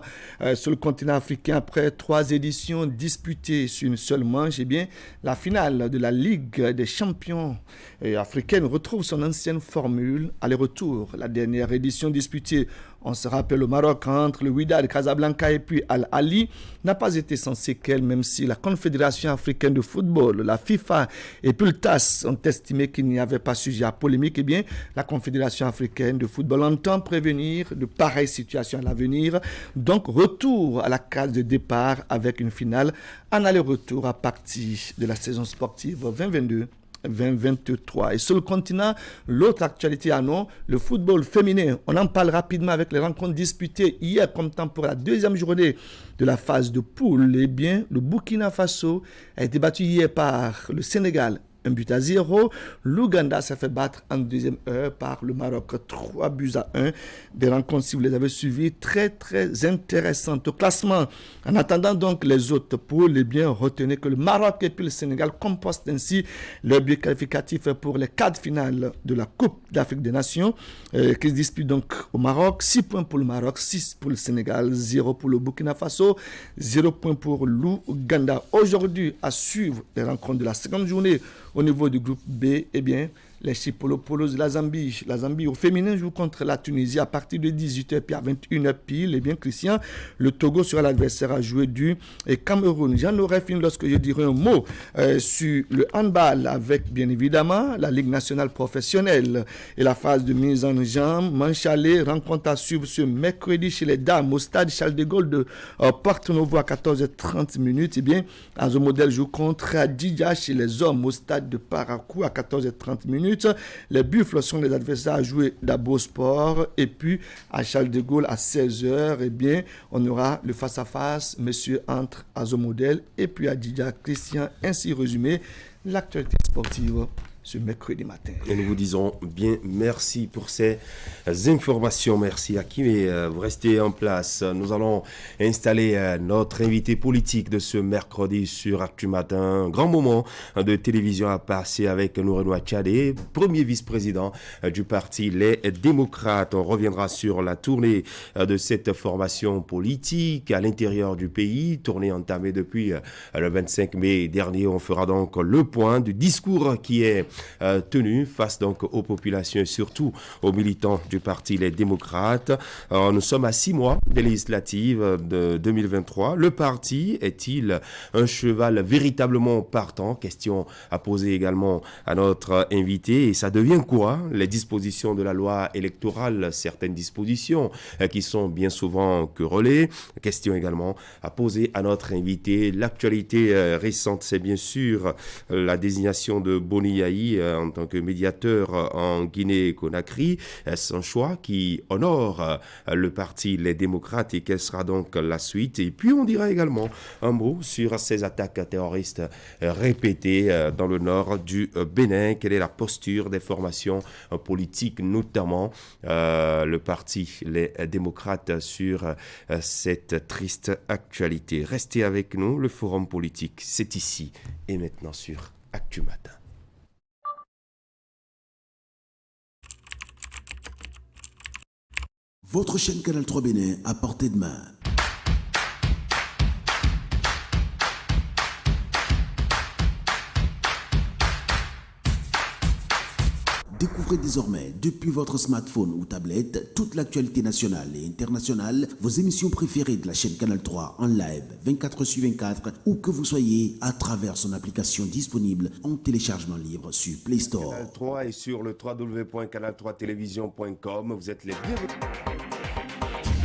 sur le continent africain, après 3 éditions disputées sur une seule manche, eh bien, la finale de la Ligue des champions africaine retrouve son ancienne formule, aller-retour. La dernière édition disputée, on se rappelle, au Maroc, entre le Wydad Casablanca et puis Al-Ali, n'a pas été sans séquelles, même si la Confédération africaine de football, la FIFA et puis le TAS ont estimé qu'il n'y avait pas sujet à polémique. Eh bien, la Confédération africaine de football entend prévenir de pareilles situations à l'avenir. Donc, retour à la case de départ avec une finale en aller-retour à partir de la saison sportive 2022-2023. Et sur le continent, l'autre actualité à nous, le football féminin. On en parle rapidement avec les rencontres disputées hier comme temps pour la deuxième journée de la phase de poule. Eh bien, le Burkina Faso a été battu hier par le Sénégal 1-0. L'Ouganda s'est fait battre en deuxième heure par le Maroc 3-1. Des rencontres, si vous les avez suivies, très très intéressantes au classement. En attendant donc les autres poules, eh bien retenez que le Maroc et puis le Sénégal compostent ainsi le but qualificatif pour les quarts de finale de la Coupe d'Afrique des Nations qui se dispute donc au Maroc. 6 points pour le Maroc, 6 pour le Sénégal, 0 pour le Burkina Faso, 0 points pour l'Ouganda. Aujourd'hui, à suivre les rencontres de la seconde journée au niveau du groupe B, eh bien, les Chipolopolos de la Zambie au féminin joue contre la Tunisie à partir de 18h puis à 21h pile. Eh bien, Christian, le Togo sera l'adversaire à jouer du Cameroun. J'en aurais fini lorsque je dirai un mot sur le handball avec, bien évidemment, la Ligue nationale professionnelle et la phase de mise en jambe. Manche-aller, rencontre à suivre ce mercredi chez les dames au stade Charles de Gaulle de Porto-Novo à 14h30 minutes. Eh bien, Azomodel joue contre Adidja chez les hommes au stade de Parakou à 14h30 minutes. Les Buffles sont les adversaires à jouer d'Abo Sport. Et puis, à Charles de Gaulle, à 16h, eh bien, on aura le face-à-face, monsieur, entre Azomodel et puis Adidja. Christian, ainsi résumé l'actualité sportive ce mercredi matin. Et nous vous disons bien merci pour ces informations. Merci Hakim et vous restez en place. Nous allons installer notre invité politique de ce mercredi sur Actu Matin. Un grand moment de télévision à passer avec Nourenoua Tchadé, premier vice-président du parti Les Démocrates. On reviendra sur la tournée de cette formation politique à l'intérieur du pays, tournée entamée depuis le 25 mai dernier. On fera donc le point du discours qui est tenu face donc aux populations et surtout aux militants du parti Les Démocrates. Nous sommes à 6 mois des législatives de 2023. Le parti est-il un cheval véritablement partant? Question à poser également à notre invité. Et ça devient quoi? Les dispositions de la loi électorale, certaines dispositions qui sont bien souvent querellées. Question également à poser à notre invité. L'actualité récente, c'est bien sûr la désignation de Boni Yahi en tant que médiateur en Guinée-Conakry. Est-ce un choix qui honore le parti Les Démocrates et quelle sera donc la suite? Et puis on dira également un mot sur ces attaques terroristes répétées dans le nord du Bénin. Quelle est la posture des formations politiques, notamment le parti Les Démocrates sur cette triste actualité? Restez avec nous, le forum politique, c'est ici et maintenant sur Actu Matin. Votre chaîne Canal 3 Bénin à portée de main. Découvrez désormais, depuis votre smartphone ou tablette, toute l'actualité nationale et internationale, vos émissions préférées de la chaîne Canal 3 en live 24/24, où que vous soyez, à travers son application disponible en téléchargement libre sur Play Store. Canal 3 et sur le www.canal3television.com, vous êtes les bienvenus.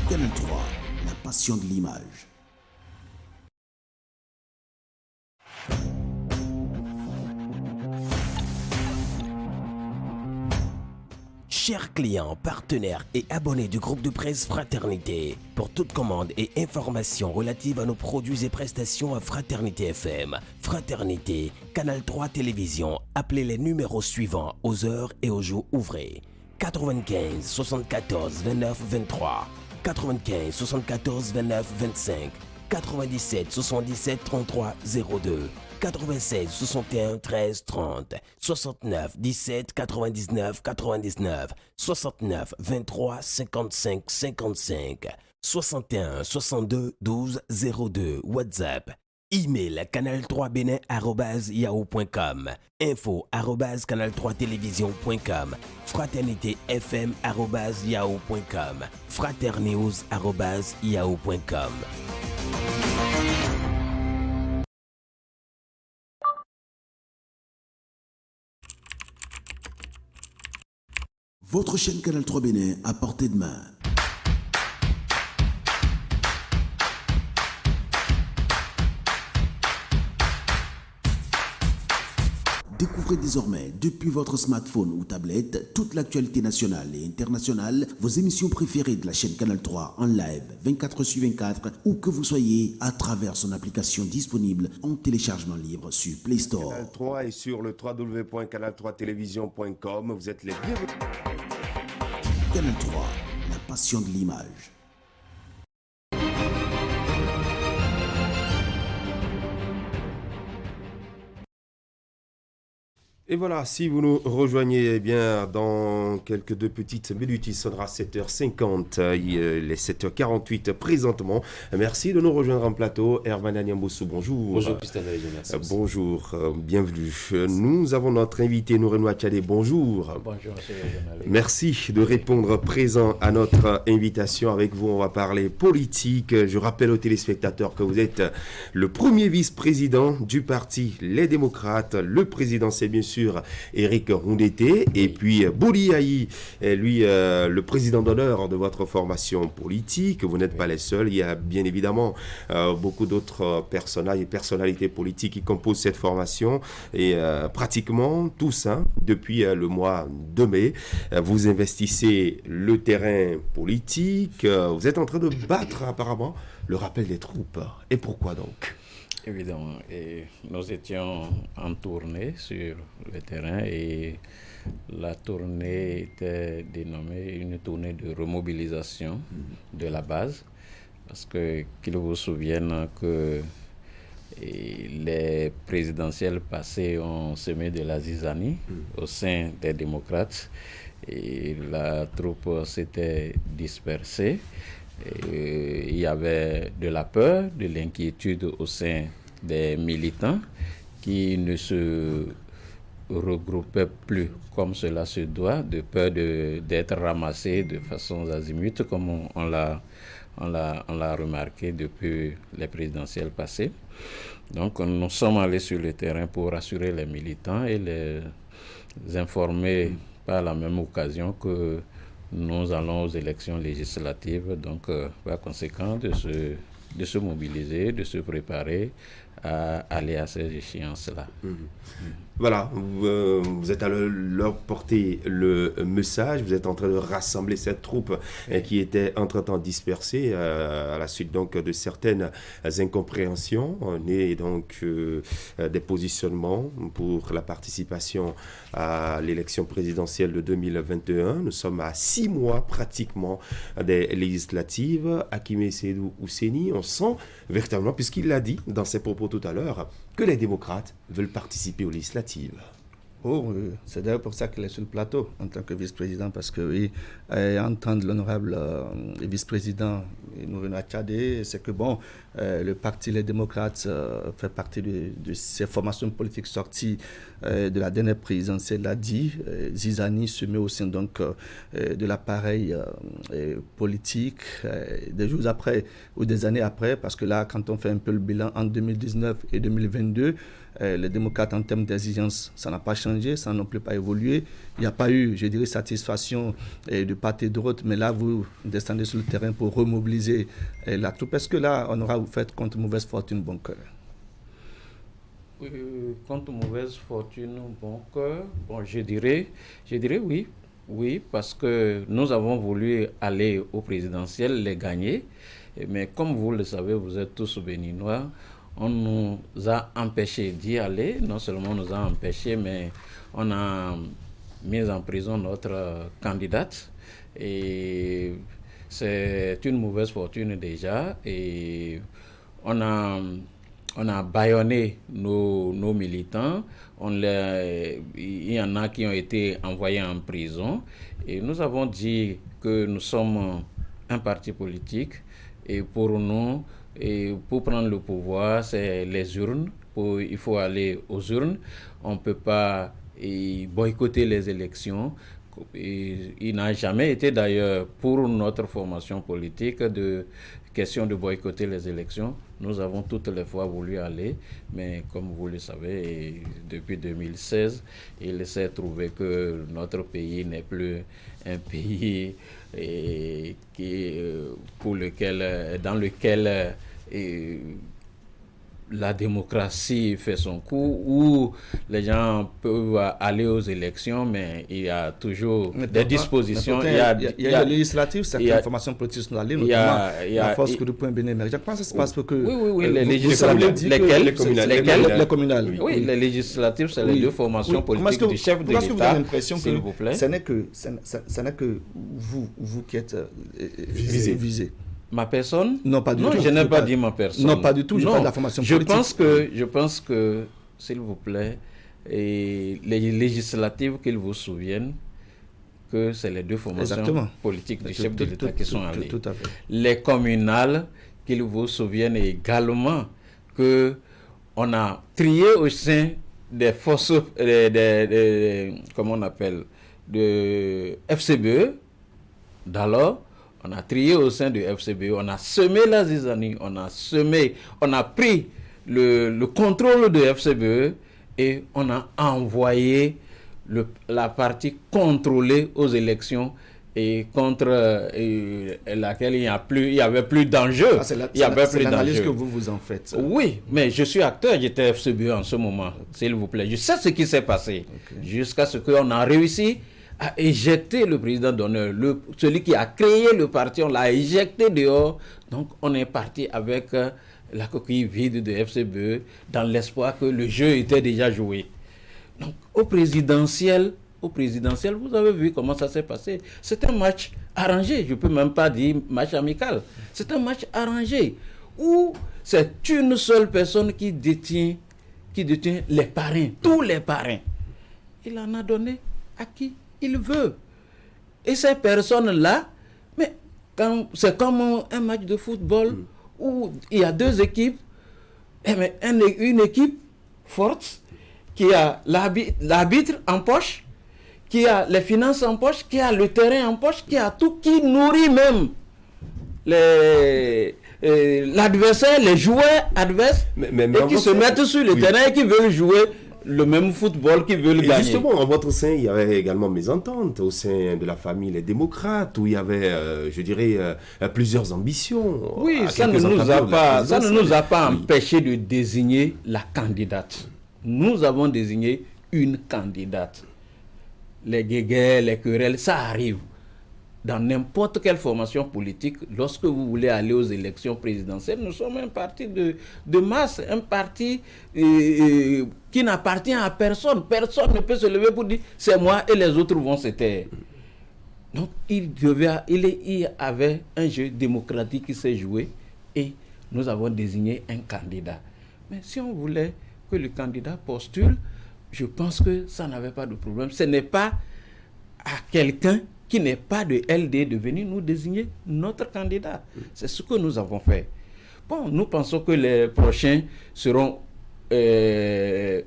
Canal 3, la passion de l'image. Chers clients, partenaires et abonnés du groupe de presse Fraternité, pour toute commande et information relative à nos produits et prestations à Fraternité FM, Fraternité, Canal 3 Télévision, appelez les numéros suivants aux heures et aux jours ouvrés. 95 74 29 23, 95 74 29 25, 97 77 33 02, 96 61 13 30, 69 17 99 99, 69 23 55 55, 61 62 12 02, WhatsApp, email canal3benin@yahoo.com, info@canal3télévision.com, fraternité_fm@yahoo.com, fraternews@yahoo.com. Votre chaîne Canal 3 Bénin à portée de main. Découvrez désormais depuis votre smartphone ou tablette toute l'actualité nationale et internationale, vos émissions préférées de la chaîne Canal 3 en live 24/24, où que vous soyez, à travers son application disponible en téléchargement libre sur Play Store. Canal 3 et sur le www.canal3television.com. Vous êtes les bienvenus. Canal 3, la passion de l'image. Et voilà, si vous nous rejoignez, eh bien, dans quelques 2 petites minutes, il sonnera 7h50, il est 7h48 présentement. Merci de nous rejoindre en plateau. Herman Anyamboussou, bonjour. Bonjour Christian Léger, merci. Bonjour, bienvenue. Nous avons notre invité Nourenoua Tchadé, bonjour. Bonjour, monsieur Léger. Merci de répondre présent à notre invitation. Avec vous, on va parler politique. Je rappelle aux téléspectateurs que vous êtes le premier vice-président du parti Les Démocrates. Le président, c'est bien sûr Éric Rondeté, et puis Bouli Ayi, lui le président d'honneur de votre formation politique. Vous n'êtes pas les seuls, il y a bien évidemment beaucoup d'autres personnages et personnalités politiques qui composent cette formation, et pratiquement tous, depuis le mois de mai, vous investissez le terrain politique, vous êtes en train de battre apparemment le rappel des troupes. Et pourquoi donc ? Évidemment, et nous étions en tournée sur le terrain, et la tournée était dénommée une tournée de remobilisation de la base, parce que qu'ils vous souviennent que les présidentielles passées ont semé de la zizanie au sein des démocrates, et la troupe s'était dispersée. Et il y avait de la peur, de l'inquiétude au sein des militants qui ne se regroupaient plus comme cela se doit, de peur d'être ramassés de façon azimut, comme on l'a remarqué depuis les présidentielles passées. Donc nous sommes allés sur le terrain pour rassurer les militants et les informer par la même occasion que nous allons aux élections législatives, donc par conséquent de se mobiliser, de se préparer à aller à ces échéances-là. Voilà, vous êtes à leur porter le message, vous êtes en train de rassembler cette troupe qui était entre-temps dispersée à la suite donc de certaines incompréhensions nées donc des positionnements pour la participation à l'élection présidentielle de 2021. Nous sommes à 6 mois pratiquement des législatives. Hakimé Seydou Ousseni, on sent véritablement, puisqu'il l'a dit dans ses propos tout à l'heure, que les démocrates veulent participer aux législatives. Oh, c'est d'ailleurs pour ça qu'il est sur le plateau en tant que vice-président, parce que oui, entendre l'honorable vice-président Nourenoua Tchadé, c'est que bon, le parti Les Démocrates fait partie de ces formations politiques sorties de la dernière présidentielle, l'a dit. Zizani se met au sein donc de l'appareil politique des jours après ou des années après, parce que là, quand on fait un peu le bilan en 2019 et 2022, les démocrates en termes d'exigence, ça n'a pas changé, ça n'a non plus pas évolué. Il n'y a pas eu, je dirais, satisfaction de part et d'autre, mais là, vous descendez sur le terrain pour remobiliser la troupe. Est-ce que là, on aura fait contre mauvaise fortune, bon cœur? Contre mauvaise fortune, bon cœur, bon, je dirais oui. Oui, parce que nous avons voulu aller au présidentiel, les gagner, mais comme vous le savez, vous êtes tous béninois, on nous a empêchés d'y aller. Non seulement on nous a empêchés, mais on a mis en prison notre candidate. Et c'est une mauvaise fortune déjà. Et on a bâillonné nos militants. Il y en a qui ont été envoyés en prison. Et nous avons dit que nous sommes un parti politique. Et pour nous, et pour prendre le pouvoir, c'est les urnes. Il faut aller aux urnes. On ne peut pas boycotter les élections. Il n'a jamais été d'ailleurs pour notre formation politique de question de boycotter les élections. Nous avons toutes les fois voulu aller, mais comme vous le savez, depuis 2016, il s'est trouvé que notre pays n'est plus un pays dans lequel la démocratie fait son cours, où les gens peuvent aller aux élections, mais il y a toujours des dispositions. Il y a les législatives, certaines formations politiques sont allées, notamment la force que du point Bénin. Je pense que ça se passe pour que... Oui, les législatives. Les communales. Oui, les législatives, c'est les deux formations politiques du chef de l'État. Est-ce que vous avez l'impression s'il vous plaît, ce n'est que vous qui êtes visé? Ma personne? Non, pas du tout. Non, je n'ai pas dit ma personne. Non, pas du tout. Je parle de la formation politique. Je pense que, s'il vous plaît, et les législatives, qu'ils vous souviennent, que c'est les deux formations politiques du chef de l'État qui sont allées. Tout à fait. Les communales, qu'ils vous souviennent également que on a trié au sein des forces, comment on appelle, de FCBE, d'alors. On a trié au sein du FCBE, on a semé la zizanie, on a pris le contrôle de FCBE et on a envoyé la partie contrôlée aux élections et contre laquelle il y avait plus d'enjeux. C'est l'analyse que vous en faites. Oui, mais je suis acteur, j'étais FCBE en ce moment, s'il vous plaît. Je sais ce qui s'est passé, jusqu'à ce qu'on a réussi à éjecter le président d'honneur, celui qui a créé le parti, on l'a éjecté dehors. Donc on est parti avec la coquille vide de FCBE dans l'espoir que le jeu était déjà joué. Donc au présidentiel, vous avez vu comment ça s'est passé. C'est un match arrangé, je ne peux même pas dire match amical. C'est un match arrangé où c'est une seule personne qui détient les parrains, tous les parrains. Il en a donné à qui il veut. Et ces personnes-là, mais c'est comme un match de football où il y a deux équipes, mais une équipe forte qui a l'arbitre en poche, qui a les finances en poche, qui a le terrain en poche, qui a tout, qui nourrit même l'adversaire, les joueurs adverses, et qui se mettent sur le terrain et qui veulent jouer le même football qu'ils veulent gagner. Justement, en votre sein, il y avait également mésentente au sein de la famille Les Démocrates, où il y avait, je dirais, plusieurs ambitions. Oui, ça ne nous a pas empêché de désigner la candidate. Nous avons désigné une candidate. Les guéguerres, les querelles, ça arrive. Dans n'importe quelle formation politique, lorsque vous voulez aller aux élections présidentielles, nous sommes un parti de masse, un parti qui n'appartient à personne. Personne ne peut se lever pour dire « c'est moi » et les autres vont se taire. Donc, il y avait un jeu démocratique qui s'est joué et nous avons désigné un candidat. Mais si on voulait que le candidat postule, je pense que ça n'avait pas de problème. Ce n'est pas à quelqu'un qui n'est pas de LD de venir nous désigner notre candidat. C'est ce que nous avons fait. Bon, nous pensons que les prochains seront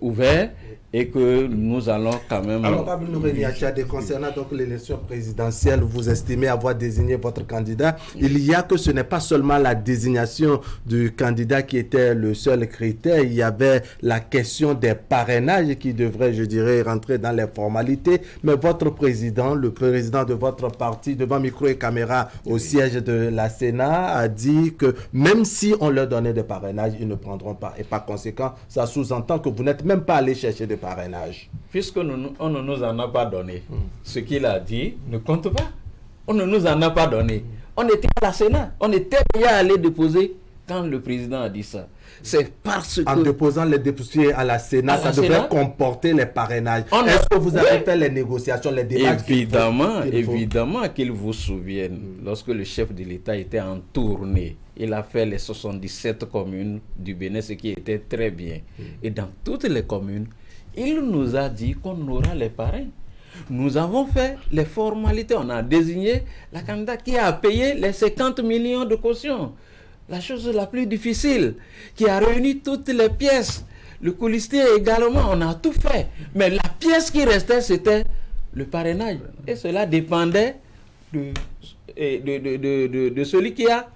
ouverts et que nous allons quand même... Alors, Pablo Nouré-Niachade, concernant donc l'élection présidentielle, vous estimez avoir désigné votre candidat. Il y a que ce n'est pas seulement la désignation du candidat qui était le seul critère. Il y avait la question des parrainages qui devrait, je dirais, rentrer dans les formalités. Mais votre président, le président de votre parti, devant micro et caméra au siège de la Sénat, a dit que même si on leur donnait des parrainages, ils ne prendront pas. Et par conséquent, ça sous-entend que vous n'êtes même pas allé chercher des parrainages. Puisqu'on ne nous en a pas donné, ce qu'il a dit ne compte pas. On ne nous en a pas donné. On était à la Sénat, on était déjà allé déposer quand le président a dit ça. C'est parce que... En déposant les dossiers à la Sénat, ça devrait comporter les parrainages. Est-ce que vous avez fait les négociations, les débats? Évidemment qu'ils vous souviennent. Lorsque le chef de l'État était en tournée, il a fait les 77 communes du Bénin, ce qui était très bien. Et dans toutes les communes, il nous a dit qu'on aura les parrains. Nous avons fait les formalités. On a désigné la candidate qui a payé les 50 millions de caution. La chose la plus difficile, qui a réuni toutes les pièces. Le colistier également, on a tout fait. Mais la pièce qui restait, c'était le parrainage. Et cela dépendait de celui qui a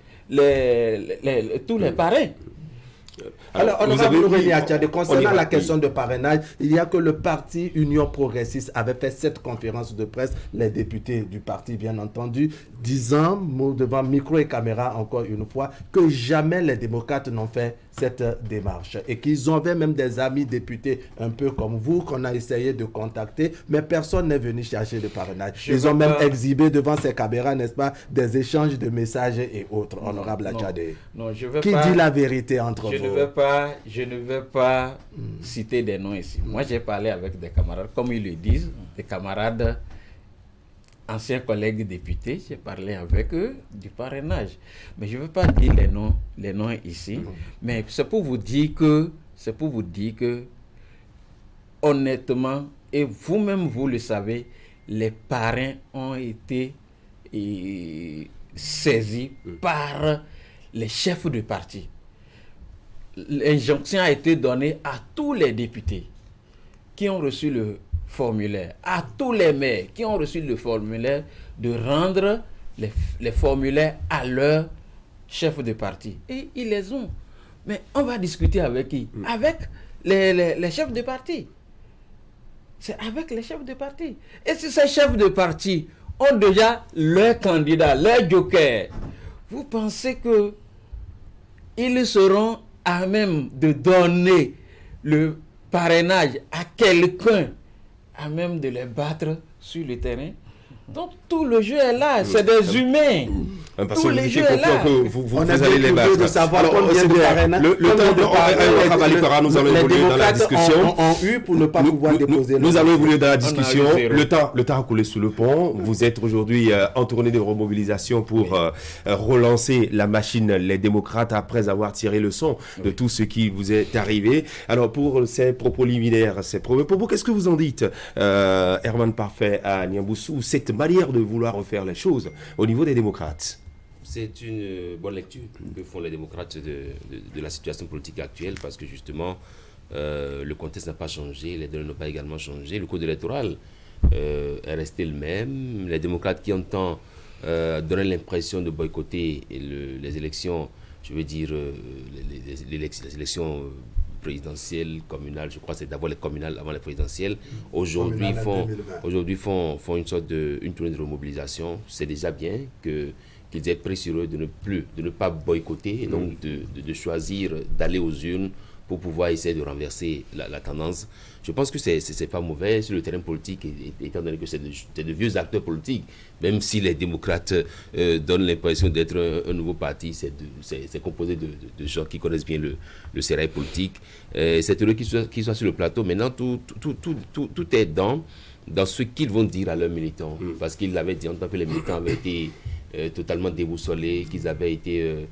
tous les parrains. Alors, honorable Nouré-Niachade, concernant la question de parrainage, il y a que le parti Union Progressiste avait fait cette conférence de presse, les députés du parti bien entendu, disant devant micro et caméra encore une fois que jamais les démocrates n'ont fait cette démarche et qu'ils avaient même des amis députés un peu comme vous qu'on a essayé de contacter, mais personne n'est venu chercher de parrainage. Ils ont même exhibé devant ces caméras, n'est-ce pas, des échanges de messages et autres, honorable Achadé. Qui dit la vérité entre vous? Je ne vais pas citer des noms ici. Moi, j'ai parlé avec des camarades, comme ils le disent, des camarades anciens collègues députés, j'ai parlé avec eux du parrainage. Mais je ne veux pas dire les noms ici, mais c'est pour vous dire que, honnêtement, et vous-même vous le savez, les parrains ont été saisis par les chefs de parti. L'injonction a été donnée à tous les députés qui ont reçu le formulaire, à tous les maires qui ont reçu le formulaire, de rendre les formulaires à leur chef de parti. Et ils les ont. Mais on va discuter avec qui? Avec les chefs de parti. C'est avec les chefs de parti. Et si ces chefs de parti ont déjà leur candidat, leur joker, vous pensez que ils seront à même de donner le parrainage à quelqu'un à même de les battre sur le terrain? Donc tout le jeu est là, c'est des humains. Tout le jeu est là. Vous allez les battre. De savoir combien de parrainages. Nous allons évoluer dans la discussion. Nous allons évoluer dans la discussion. Le temps a coulé sous le pont. Vous êtes aujourd'hui en tournée de remobilisation pour relancer la machine, les démocrates, après avoir tiré le son de tout ce qui vous est arrivé. Alors pour ces propos liminaires, ces premiers propos, qu'est-ce que vous en dites, Herman Parfait à Niamboussou, cette manière de vouloir refaire les choses au niveau des démocrates? C'est une bonne lecture que font les démocrates de la situation politique actuelle, parce que justement, le contexte n'a pas changé, les données n'ont pas également changé, le code électoral est resté le même. Les démocrates qui ont tant donné l'impression de boycotter les élections, je veux dire les élections présidentielles, communales, je crois que c'est d'abord les communales avant les présidentielles, aujourd'hui font une sorte une tournée de remobilisation. C'est déjà bien qu'ils aient pris sur eux de ne pas boycotter et donc de choisir d'aller aux urnes pour pouvoir essayer de renverser la tendance. Je pense que c'est pas mauvais sur le terrain politique, étant donné que c'est de vieux acteurs politiques, même si les démocrates donnent l'impression d'être un nouveau parti, c'est composé de gens qui connaissent bien le sérail politique. C'est heureux qu'ils soient sur le plateau. Maintenant, tout est dans ce qu'ils vont dire à leurs militants, parce qu'ils l'avaient dit en tant que les militants avaient été totalement déboussolés, qu'ils avaient été...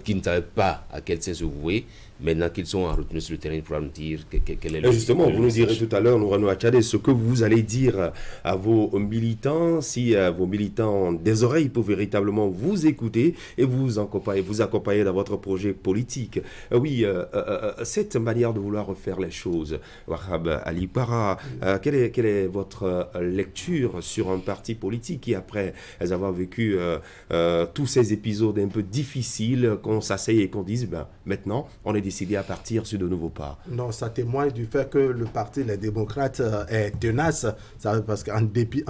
qu'ils ne savaient pas à quel sens se vouer. Maintenant qu'ils sont en retenue sur le terrain, pour nous dire quel est le... Justement, vous nous direz tout à l'heure, Nourano Achadé, ce que vous allez dire à vos militants, si vos militants ont des oreilles pour véritablement vous écouter et vous accompagner dans votre projet politique. Cette manière de vouloir refaire les choses, Wahab Ali Para, quelle est votre lecture sur un parti politique qui, après avoir vécu tous ces épisodes un peu difficiles, qu'on s'asseye et qu'on dise, maintenant, on est décidé à partir sur de nouveaux pas? Non, ça témoigne du fait que le parti Les Démocrates est tenace. Parce qu'en dépit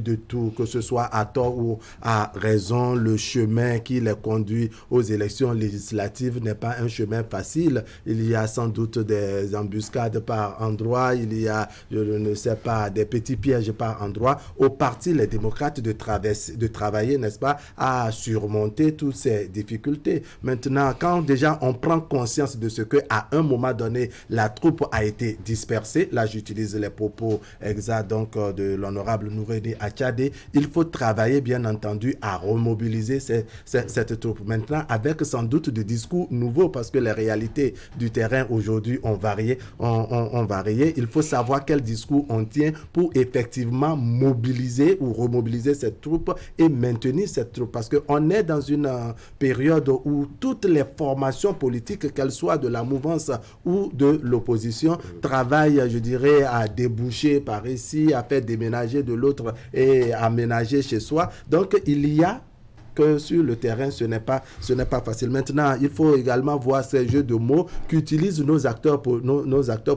de tout, que ce soit à tort ou à raison, le chemin qui les conduit aux élections législatives n'est pas un chemin facile. Il y a sans doute des embuscades par endroits, il y a, je ne sais pas, des petits pièges par endroits. Au parti Les Démocrates de travailler, n'est-ce pas, à surmonter toutes ces difficultés. Maintenant, quand déjà on prend conscience de ce qu'à un moment donné, la troupe a été dispersée. Là, j'utilise les propos exacts donc, de l'honorable Nourédi Achadé. Il faut travailler, bien entendu, à remobiliser cette troupe. Maintenant, avec sans doute des discours nouveaux, parce que les réalités du terrain aujourd'hui ont varié. Il faut savoir quel discours on tient pour effectivement mobiliser ou remobiliser cette troupe et maintenir cette troupe. Parce qu'on est dans une période où toutes les formations politiques, qu'elles soient de la mouvance ou de l'opposition, travaille, je dirais, à déboucher par ici, à faire déménager de l'autre et aménager chez soi. Donc, il y a que sur le terrain, ce n'est pas facile. Maintenant, il faut également voir ces jeux de mots qu'utilisent nos acteurs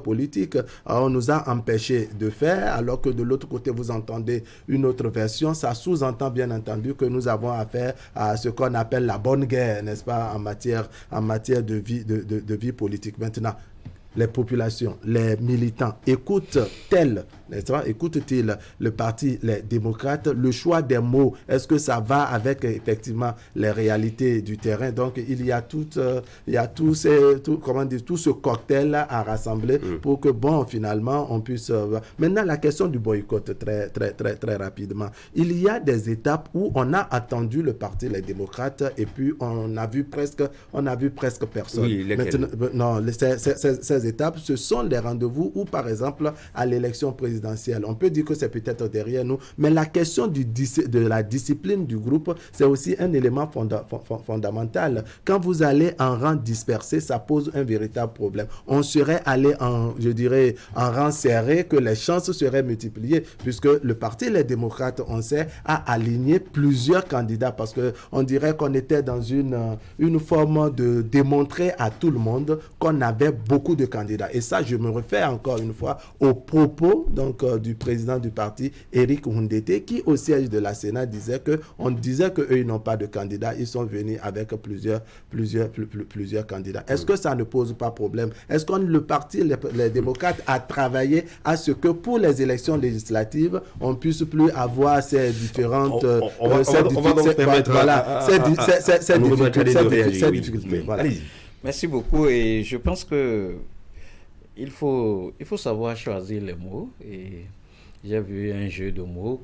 politiques. On nous a empêchés de faire, alors que de l'autre côté, vous entendez une autre version. Ça sous-entend bien entendu que nous avons affaire à ce qu'on appelle la bonne guerre, n'est-ce pas, en matière de vie politique. Maintenant, les populations, les militants écoutent-ils le parti, les démocrates, le choix des mots, est-ce que ça va avec effectivement les réalités du terrain? Donc il y a tout ce cocktail à rassembler pour que finalement on puisse... Maintenant, la question du boycott, très rapidement. Il y a des étapes où on a attendu le parti, les démocrates, et puis on a vu presque personne. Oui, maintenant, non, ces étapes, ce sont les rendez-vous où, par exemple, à l'élection présidentielle, on peut dire que c'est peut-être derrière nous, mais la question de la discipline du groupe, c'est aussi un élément fondamental. Quand vous allez en rang dispersé, ça pose un véritable problème. On serait allé en rang serré, que les chances seraient multipliées, puisque le parti, les démocrates, on sait, a aligné plusieurs candidats, parce qu'on dirait qu'on était dans une forme de démontrer à tout le monde qu'on avait beaucoup de candidats. Et ça, je me réfère encore une fois aux propos du président du parti, Éric Houndété, qui au siège de la Sénat on disait qu'eux, ils n'ont pas de candidats, ils sont venus avec plusieurs candidats. Est-ce que ça ne pose pas problème? Est-ce que le parti, les démocrates, a travaillé à ce que pour les élections législatives, on ne puisse plus avoir ces différentes... On va donc permettre ces difficultés. Voilà. Merci beaucoup, et je pense que il faut savoir choisir les mots, et j'ai vu un jeu de mots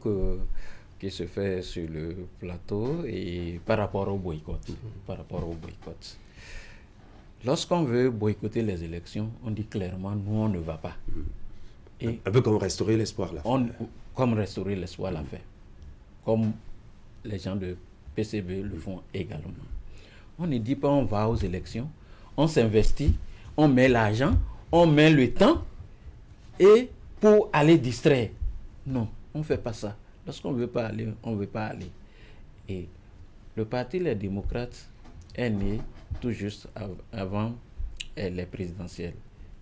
qui se fait sur le plateau et par rapport au boycott. Lorsqu'on veut boycotter les élections, on dit clairement nous on ne va pas. Et un peu comme Restaurer l'espoir l'a fait. Comme Restaurer l'espoir l'a fait. Comme les gens de PCB le font également. On ne dit pas on va aux élections, on s'investit, on met l'argent, on met le temps et pour aller distraire. Non, on ne fait pas ça. Lorsqu'on ne veut pas aller, on ne veut pas aller. Et le parti Les Démocrates est né tout juste avant les présidentielles.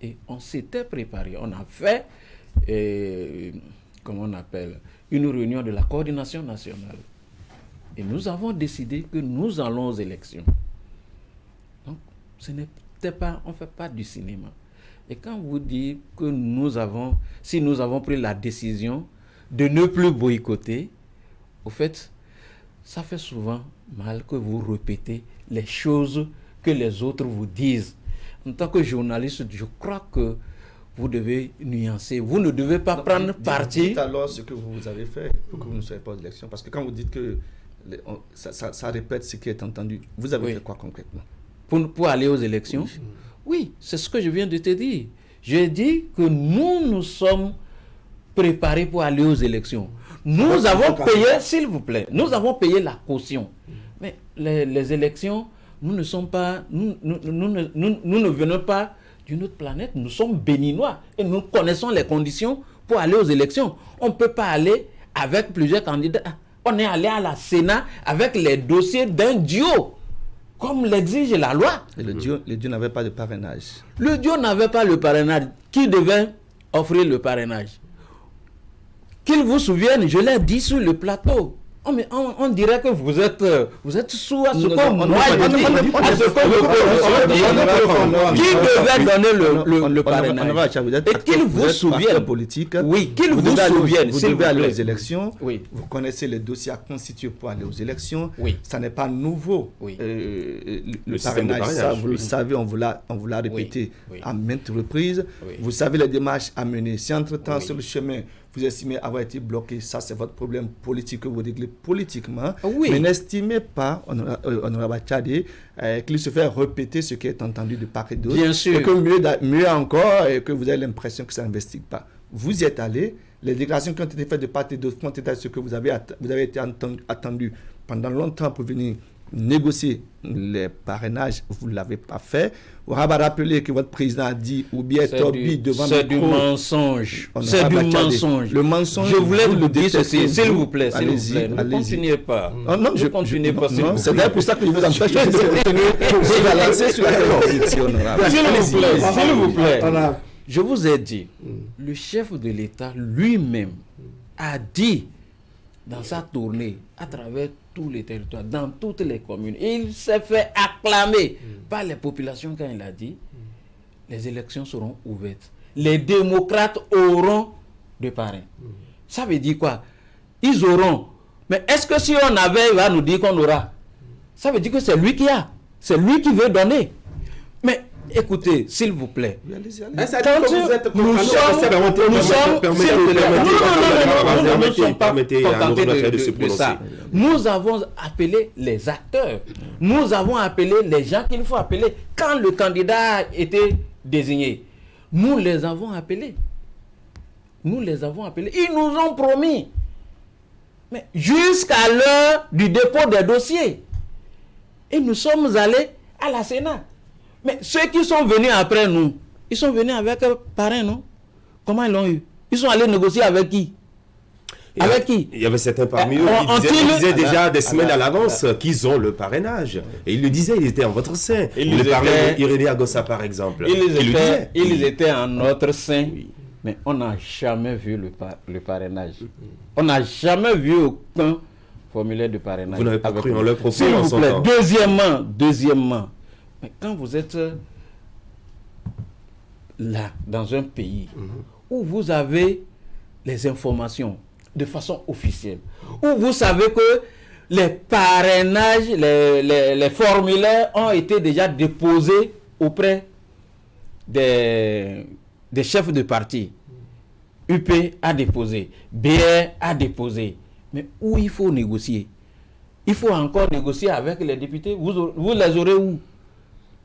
Et on s'était préparé. On a fait, une réunion de la coordination nationale. Et nous avons décidé que nous allons aux élections. Donc, on ne fait pas du cinéma. Et quand vous dites que si nous avons pris la décision de ne plus boycotter, au fait, ça fait souvent mal que vous répétez les choses que les autres vous disent. En tant que journaliste, je crois que vous devez nuancer. Vous ne devez pas prendre parti. Dites alors ce que vous avez fait pour que vous ne soyez pas aux élections. Parce que quand vous dites que ça répète ce qui est entendu, vous avez fait quoi concrètement? Pour aller aux élections? Oui, c'est ce que je viens de te dire. J'ai dit que nous sommes préparés pour aller aux élections. Nous avons payé, s'il vous plaît, nous avons payé la caution. Mais les élections, nous ne venons pas d'une autre planète. Nous sommes béninois et nous connaissons les conditions pour aller aux élections. On ne peut pas aller avec plusieurs candidats. On est allé à la Sénat avec les dossiers d'un duo, comme l'exige la loi. Et le duo n'avait pas de parrainage. Le duo n'avait pas le parrainage. Qui devait offrir le parrainage? Qu'ils vous souviennent, je l'ai dit sur le plateau. On dirait que vous êtes sous à ce que moi je dis, à ce que le qui devait donner le parrainage. Et qu'ils vous souviennent, politique. Oui, qu'ils vous souviennent. Vous devez aller aux élections. Oui. Vous connaissez les dossiers à constituer pour aller aux élections. Oui. Ça n'est pas nouveau. Oui. Le parrainage, ça, vous le savez, on vous l'a répété à maintes reprises. Oui. Vous savez les démarches à mener. Si entre-temps, sur le chemin, vous estimez avoir été bloqué, ça c'est votre problème politique que vous réglez politiquement. Oui. Mais n'estimez pas, honorable Tchadé, qu'il se fait répéter ce qui est entendu de part et d'autre. Bien sûr. Et que mieux encore, que vous avez l'impression que ça n'investigue pas. Vous y êtes allé, les déclarations qui ont été faites de part et d'autre font état de ce que vous avez été attendu pendant longtemps pour venir négocier les parrainages, vous ne l'avez pas fait. On va rappeler que votre président a dit, ou bien Toby devant le C'est du mensonge. C'est du mensonge. Le mensonge. Je voulais vous dire ceci, s'il vous plaît, ne continuez pas. Non, ne continuez pas, s'il vous plaît. C'est d'ailleurs pour ça que je vous empêche de continuer. Je vais lancer sur la conviction honorable. S'il vous plaît. Je vous ai dit, le chef de l'État lui-même a dit dans sa tournée à travers tous les territoires, dans toutes les communes, il s'est fait acclamer par les populations quand il a dit les élections seront ouvertes. Les démocrates auront des parrains. Ça veut dire quoi? Ils auront. Mais est-ce que si on avait, il va nous dire qu'on aura? Ça veut dire que c'est lui qui a. C'est lui qui veut donner. Mais écoutez, s'il vous plaît. Nous avons appelé les acteurs. Nous avons appelé les gens qu'il faut appeler. Quand le candidat a été désigné, nous les avons appelés. Nous les avons appelés. Ils nous ont promis. Mais jusqu'à l'heure du dépôt des dossiers. Et nous sommes allés à la Sénat. Mais ceux qui sont venus après nous, ils sont venus avec un parrain, non? Comment ils l'ont eu? Ils sont allés négocier avec qui? Avec qui? Il y avait certains parmi eux qui disaient déjà des semaines à l'avance qu'ils ont le parrainage. Et ils le disaient, ils étaient en votre sein. Le parrain d'Irénée Agossa, par exemple. Ils étaient en notre sein. Mais on n'a jamais vu le parrainage. On n'a jamais vu aucun formulaire de parrainage. Vous n'avez pas cru en leur propos en son temps. Deuxièmement, mais quand vous êtes là, dans un pays où vous avez les informations de façon officielle, où vous savez que les parrainages, les formulaires ont été déjà déposés auprès des chefs de parti, UP a déposé, BR a déposé, mais où il faut négocier? Il faut encore négocier avec les députés. Vous les aurez où?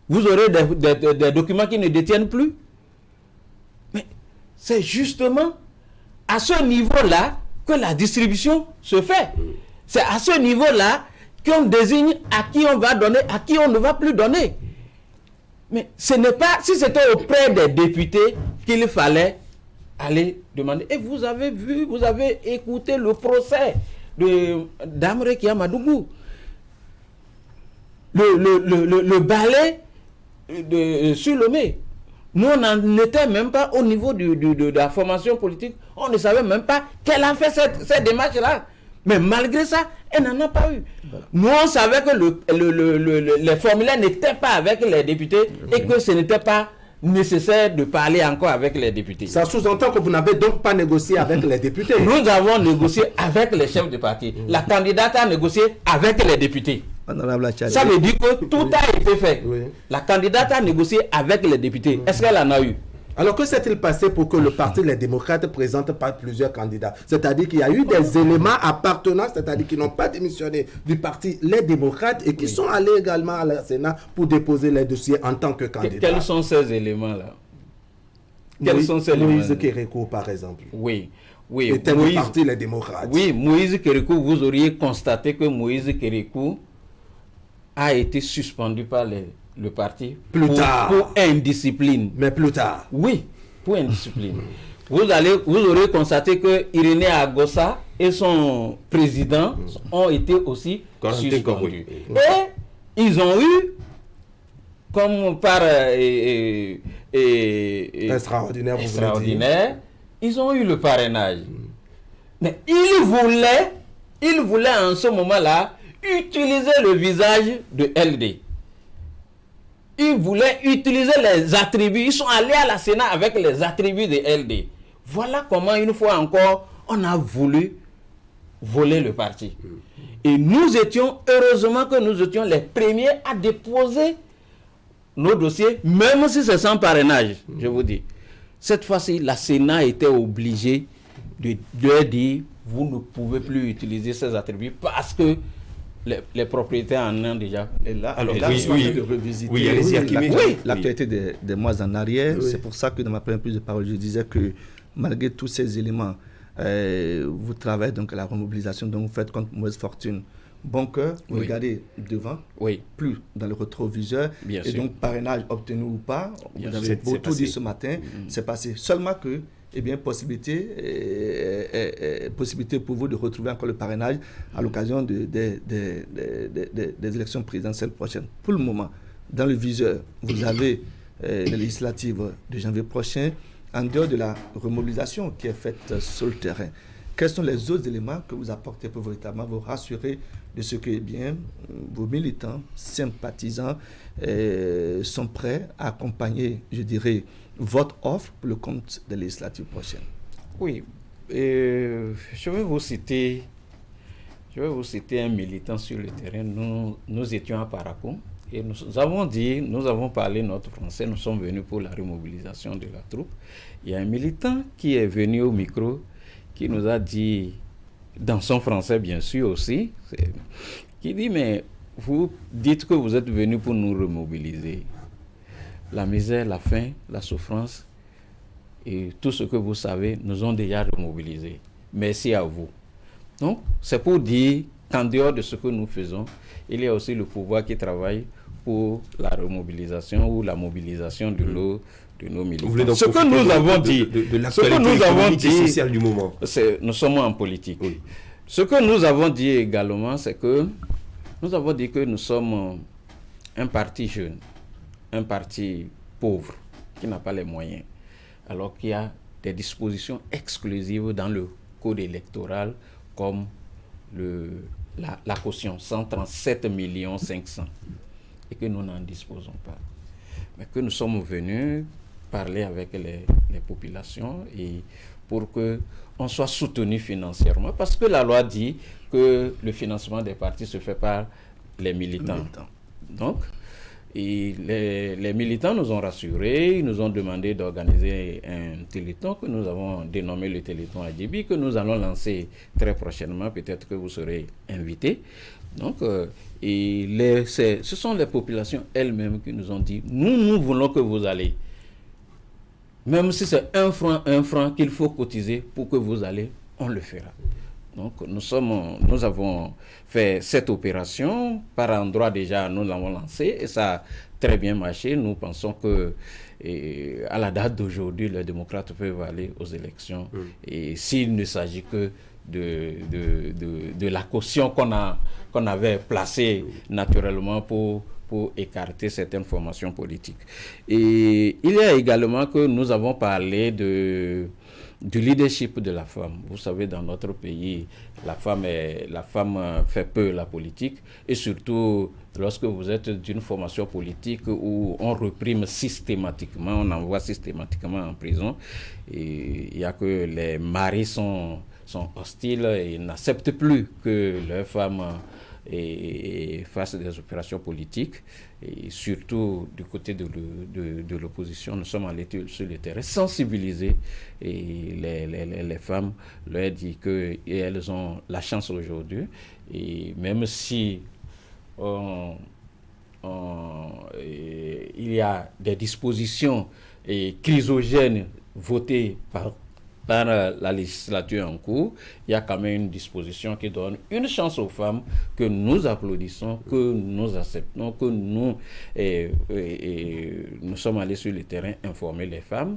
Vous aurez des documents qui ne détiennent plus. Mais c'est justement à ce niveau-là que la distribution se fait. C'est à ce niveau-là qu'on désigne à qui on va donner, à qui on ne va plus donner. Mais ce n'est pas, si c'était auprès des députés qu'il fallait aller demander. Et vous avez vu, vous avez écouté le procès d'Amre Kiamadougou. Le balai sur le mai. Nous, on n'en était même pas au niveau de la formation politique. On ne savait même pas qu'elle a fait cette démarche-là. Mais malgré ça, elle n'en a pas eu. Voilà. Nous, on savait que les formulaires n'étaient pas avec les députés et que ce n'était pas nécessaire de parler encore avec les députés. Ça sous-entend que vous n'avez donc pas négocié avec les députés. Nous avons négocié avec les chefs de parti. La candidate a négocié avec les députés. Ça veut dire que tout a été fait. Oui. La candidate a négocié avec les députés. Est-ce qu'elle en a eu? Alors que s'est-il passé pour que le parti Les Démocrates présente pas plusieurs candidats? C'est-à-dire qu'il y a eu des éléments appartenant, c'est-à-dire qui n'ont pas démissionné du parti Les Démocrates et qui sont allés également à la Sénat pour déposer les dossiers en tant que candidats. Quels sont ces éléments-là? Moïse Kérékou, par exemple. Oui. Était le parti Les Démocrates. Oui, Moïse Kérékou, vous auriez constaté que Moïse Kérékou a été suspendu par le parti pour indiscipline. Mais plus tard. Oui, pour indiscipline. Vous aurez constaté que Irénée Agossa et son président ont été aussi suspendus. Et ils ont eu, comme par extraordinaire, ils ont eu le parrainage. Mais ils voulaient en ce moment-là utiliser le visage de LD. Ils voulaient utiliser les attributs. Ils sont allés à la Sénat avec les attributs de LD. Voilà comment, une fois encore, on a voulu voler le parti. Et nous étions, heureusement que nous étions les premiers à déposer nos dossiers, même si c'est sans parrainage, je vous dis. Cette fois-ci, la Sénat était obligée de dire, vous ne pouvez plus utiliser ces attributs parce que les propriétaires en ont déjà. Et là, alors, de revisiter l'actualité des mois en arrière. Oui. C'est pour ça que dans ma première prise de parole, je disais que malgré tous ces éléments, vous travaillez donc à la remobilisation, donc vous faites contre mauvaise fortune bon cœur, regardez devant, plus dans le rétroviseur. Bien et sûr. donc, parrainage obtenu ou pas, Bien vous avez sûr, beau c'est tout dit passé. ce matin, c'est passé. Seulement que, possibilité pour vous de retrouver encore le parrainage à l'occasion des élections présidentielles prochaines. Pour le moment, dans le viseur, vous avez les législatives de janvier prochain, en dehors de la remobilisation qui est faite sur le terrain. Quels sont les autres éléments que vous apportez pour véritablement vous rassurer de ce que vos militants, sympathisants sont prêts à accompagner, je dirais, votre offre pour le compte des législatives prochaines? Oui, je vais vous citer un militant sur le terrain. Nous étions à Parakou et nous avons parlé notre français, nous sommes venus pour la remobilisation de la troupe. Il y a un militant qui est venu au micro, qui nous a dit, dans son français bien sûr aussi, qui dit, mais vous dites que vous êtes venus pour nous remobiliser. La misère, la faim, la souffrance et tout ce que vous savez nous ont déjà remobilisés. Merci à vous. Donc, c'est pour dire qu'en dehors de ce que nous faisons, il y a aussi le pouvoir qui travaille pour la remobilisation ou la mobilisation de nos militants. Vous voulez donc ce que nous avons dit, de l'actualité économique et sociale du moment. Nous sommes en politique. Oui. Ce que nous avons dit également, c'est que nous avons dit que nous sommes un parti jeune, un parti pauvre, qui n'a pas les moyens, alors qu'il y a des dispositions exclusives dans le code électoral, comme la caution, 137 500 000, et que nous n'en disposons pas. Mais que nous sommes venus parler avec les populations et pour qu'on soit soutenu financièrement, parce que la loi dit que le financement des partis se fait par les militants. Donc, et les militants nous ont rassurés, ils nous ont demandé d'organiser un téléthon que nous avons dénommé le téléthon Adjibi, que nous allons lancer très prochainement, peut-être que vous serez invités. Donc, ce sont les populations elles-mêmes qui nous ont dit, nous voulons que vous allez. Même si c'est un franc qu'il faut cotiser pour que vous allez, on le fera. Donc, nous avons fait cette opération. Par endroit, déjà, nous l'avons lancée et ça a très bien marché. Nous pensons que, à la date d'aujourd'hui, les démocrates peuvent aller aux élections. Et s'il ne s'agit que de la caution qu'on avait placée naturellement pour écarter certaines formations politiques. Et il y a également que nous avons parlé du leadership de la femme. Vous savez, dans notre pays, la femme fait peu la politique, et surtout lorsque vous êtes d'une formation politique où on reprime systématiquement, on envoie systématiquement en prison, et il y a que les maris sont hostiles et n'acceptent plus que leurs femmes fassent des opérations politiques, et surtout du côté de l'opposition. Nous sommes allés sur le terrain sensibiliser les femmes, leur dire qu'elles ont la chance aujourd'hui, et même si il y a des dispositions chrysogènes votées par la législature en cours, il y a quand même une disposition qui donne une chance aux femmes que nous applaudissons, que nous acceptons, que nous sommes allés sur le terrain informer les femmes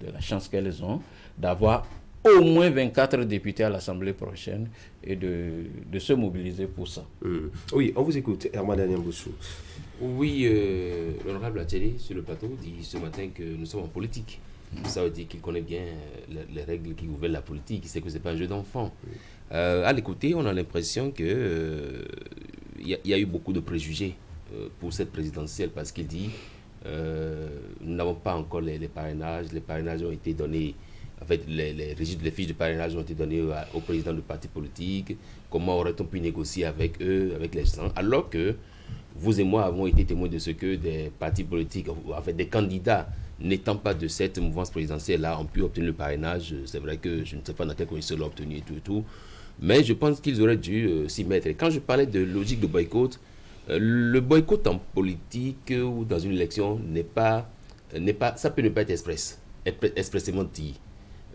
de la chance qu'elles ont d'avoir au moins 24 députés à l'Assemblée prochaine et de se mobiliser pour ça. Oui, on vous écoute, Herman Daniel Boussou. Oui, l'honorable Attieri, sur le plateau, dit ce matin que nous sommes en politique. Ça veut dire qu'il connaît bien les règles qui gouvernent la politique, il sait que ce n'est pas un jeu d'enfant. À l'écouter, on a l'impression qu'il y a eu beaucoup de préjugés pour cette présidentielle, parce qu'il dit nous n'avons pas encore les parrainages. Les parrainages ont été donnés, en fait, les fiches de parrainage ont été données au président du parti politique. Comment aurait-on pu négocier avec eux, avec les gens, alors que vous et moi avons été témoins de ce que des partis politiques, en fait, des candidats n'étant pas de cette mouvance présidentielle-là, ont pu obtenir le parrainage. C'est vrai que je ne sais pas dans quelles conditions ils l'ont obtenu et tout. Mais je pense qu'ils auraient dû s'y mettre. Et quand je parlais de logique de boycott, le boycott en politique ou dans une élection ça peut ne pas être expressément dit.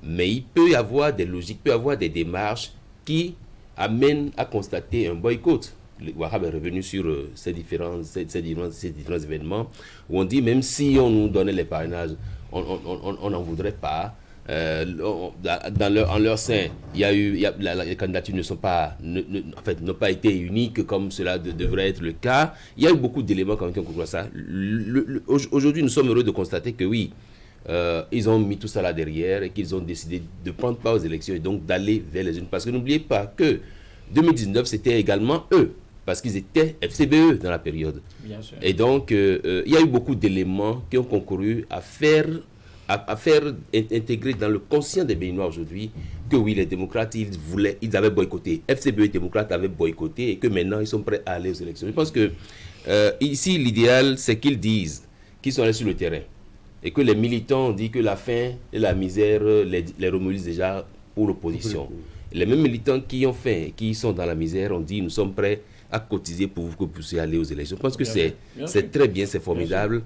Mais il peut y avoir des logiques, il peut y avoir des démarches qui amènent à constater un boycott. Wahab est revenu sur ces différents événements, où on dit même si on nous donnait les parrainages, on n'en voudrait pas. En leur sein, les candidatures n'ont pas été uniques comme cela devrait être le cas. Il y a eu beaucoup d'éléments qui ont concouru à ça. Aujourd'hui, nous sommes heureux de constater que oui, ils ont mis tout ça là derrière et qu'ils ont décidé de prendre part aux élections et donc d'aller vers les urnes. Parce que n'oubliez pas que 2019, c'était également eux, parce qu'ils étaient FCBE dans la période. Bien sûr. Et donc, il y a eu beaucoup d'éléments qui ont concouru à faire intégrer dans le conscient des Béninois aujourd'hui que oui, les démocrates, ils avaient boycotté. FCBE et démocrates avaient boycotté et que maintenant, ils sont prêts à aller aux élections. Je pense que ici, l'idéal, c'est qu'ils disent qu'ils sont allés sur le terrain et que les militants ont dit que la faim et la misère les remobilisent déjà pour l'opposition. Les mêmes militants qui ont faim et qui sont dans la misère ont dit nous sommes prêts à cotiser pour que vous puissiez aller aux élections. Je pense que c'est très bien, c'est formidable.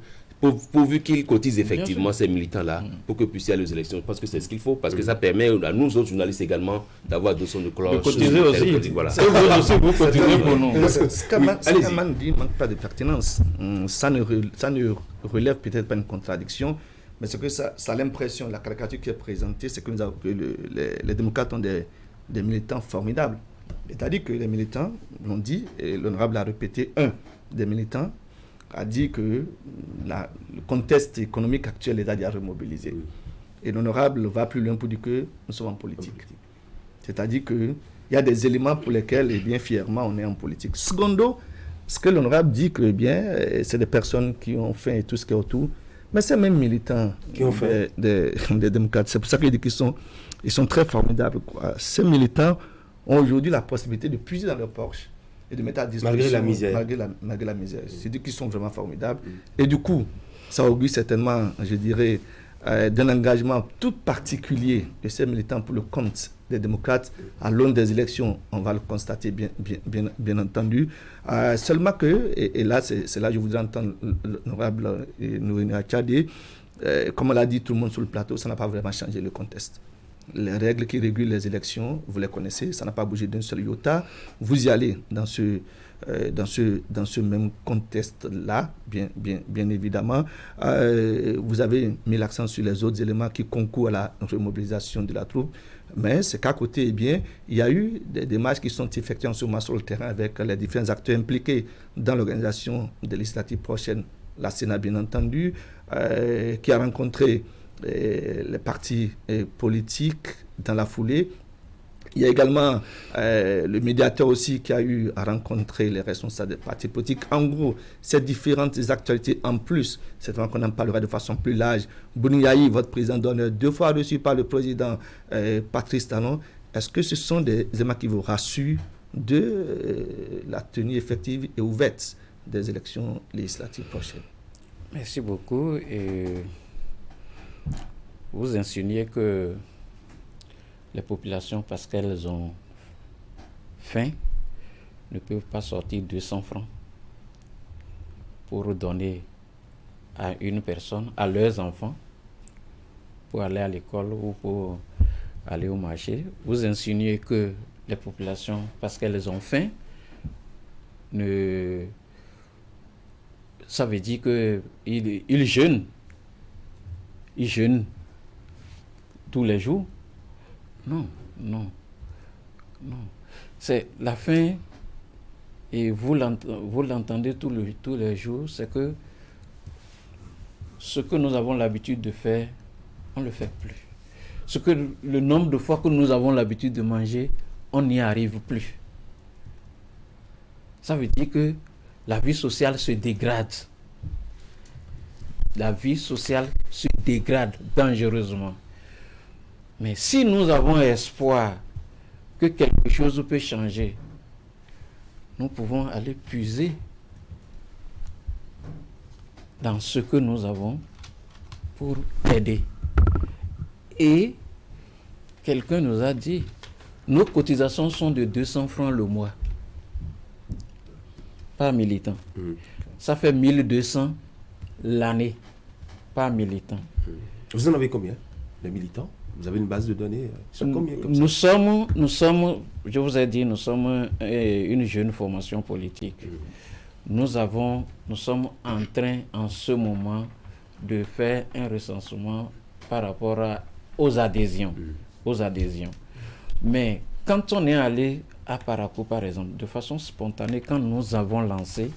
Pourvu qu'ils cotisent effectivement ces militants-là pour que puissent aller aux élections. Je pense que c'est ce qu'il faut parce que ça permet à nous autres journalistes également d'avoir deux sons de cloche. De cotiser aussi. Voilà. Vous cotisez pour nous. Ce qu'Aman dit ne manque pas de pertinence. Ça ne relève peut-être pas une contradiction, mais ce que ça a l'impression, la caricature qui est présentée, c'est que les démocrates ont des militants formidables. C'est-à-dire que les militants l'ont dit, et l'honorable a répété, un des militants a dit que le contexte économique actuel est à remobiliser. Et l'honorable va plus loin pour dire que nous sommes en politique. C'est-à-dire qu'il y a des éléments pour lesquels, eh bien, fièrement, on est en politique. Secondo, ce que l'honorable dit que, eh bien, c'est des personnes qui ont faim et tout ce qui est autour, mais c'est même militants qui ont faim des démocrates. C'est pour ça qu'il dit qu'ils sont très formidables, quoi. Ces militants ont aujourd'hui la possibilité de puiser dans leur poche et de mettre à disposition malgré la misère. Malgré la misère. C'est-à-dire qu'ils sont vraiment formidables. Et du coup, ça augure certainement, je dirais, d'un engagement tout particulier de ces militants pour le compte des démocrates à l'aune des élections. On va le constater bien entendu. Seulement que, et là, c'est là que je voudrais entendre l'honorable Nourine Achadé, comme on l'a dit tout le monde sur le plateau, ça n'a pas vraiment changé le contexte. Les règles qui régulent les élections, vous les connaissez, ça n'a pas bougé d'un seul iota. Vous y allez dans ce même contexte-là, bien évidemment. Vous avez mis l'accent sur les autres éléments qui concourent à la remobilisation de la troupe. Mais c'est qu'à côté, eh bien, il y a eu des démarches qui sont effectuées en ce moment sur le terrain avec les différents acteurs impliqués dans l'organisation des législatives prochaines. La Sénat, bien entendu, qui a rencontré les partis politiques dans la foulée. Il y a également le médiateur aussi qui a eu à rencontrer les responsables des partis politiques. En gros, ces différentes actualités, en plus, c'est vraiment qu'on en parlera de façon plus large. Bouniaï, votre président d'honneur, 2 fois reçu par le président Patrice Talon. Est-ce que ce sont des éléments qui vous rassurent de la tenue effective et ouverte des élections législatives prochaines? Merci beaucoup. Et vous insinuez que les populations, parce qu'elles ont faim, ne peuvent pas sortir 200 francs pour donner à une personne, à leurs enfants, pour aller à l'école ou pour aller au marché. Vous insinuez que les populations, parce qu'elles ont faim, ça veut dire qu'ils jeûnent. Ils jeûnent tous les jours. Non. C'est la faim, et vous l'entendez tous les jours, c'est que ce que nous avons l'habitude de faire, on ne le fait plus. Le nombre de fois que nous avons l'habitude de manger, on n'y arrive plus. Ça veut dire que la vie sociale se dégrade. La vie sociale se dégrade dangereusement. Mais si nous avons espoir que quelque chose peut changer, nous pouvons aller puiser dans ce que nous avons pour aider. Et quelqu'un nous a dit, nos cotisations sont de 200 francs le mois, par militant. Ça fait 1200 l'année, par militant. Vous en avez combien, les militants? Vous avez une base de données sur combien comme nous ça? sommes, je vous ai dit, nous sommes une jeune formation politique. Nous sommes en train, en ce moment, de faire un recensement par rapport aux adhésions. Mais quand on est allé à Parakou, par exemple, de façon spontanée, quand nous avons lancé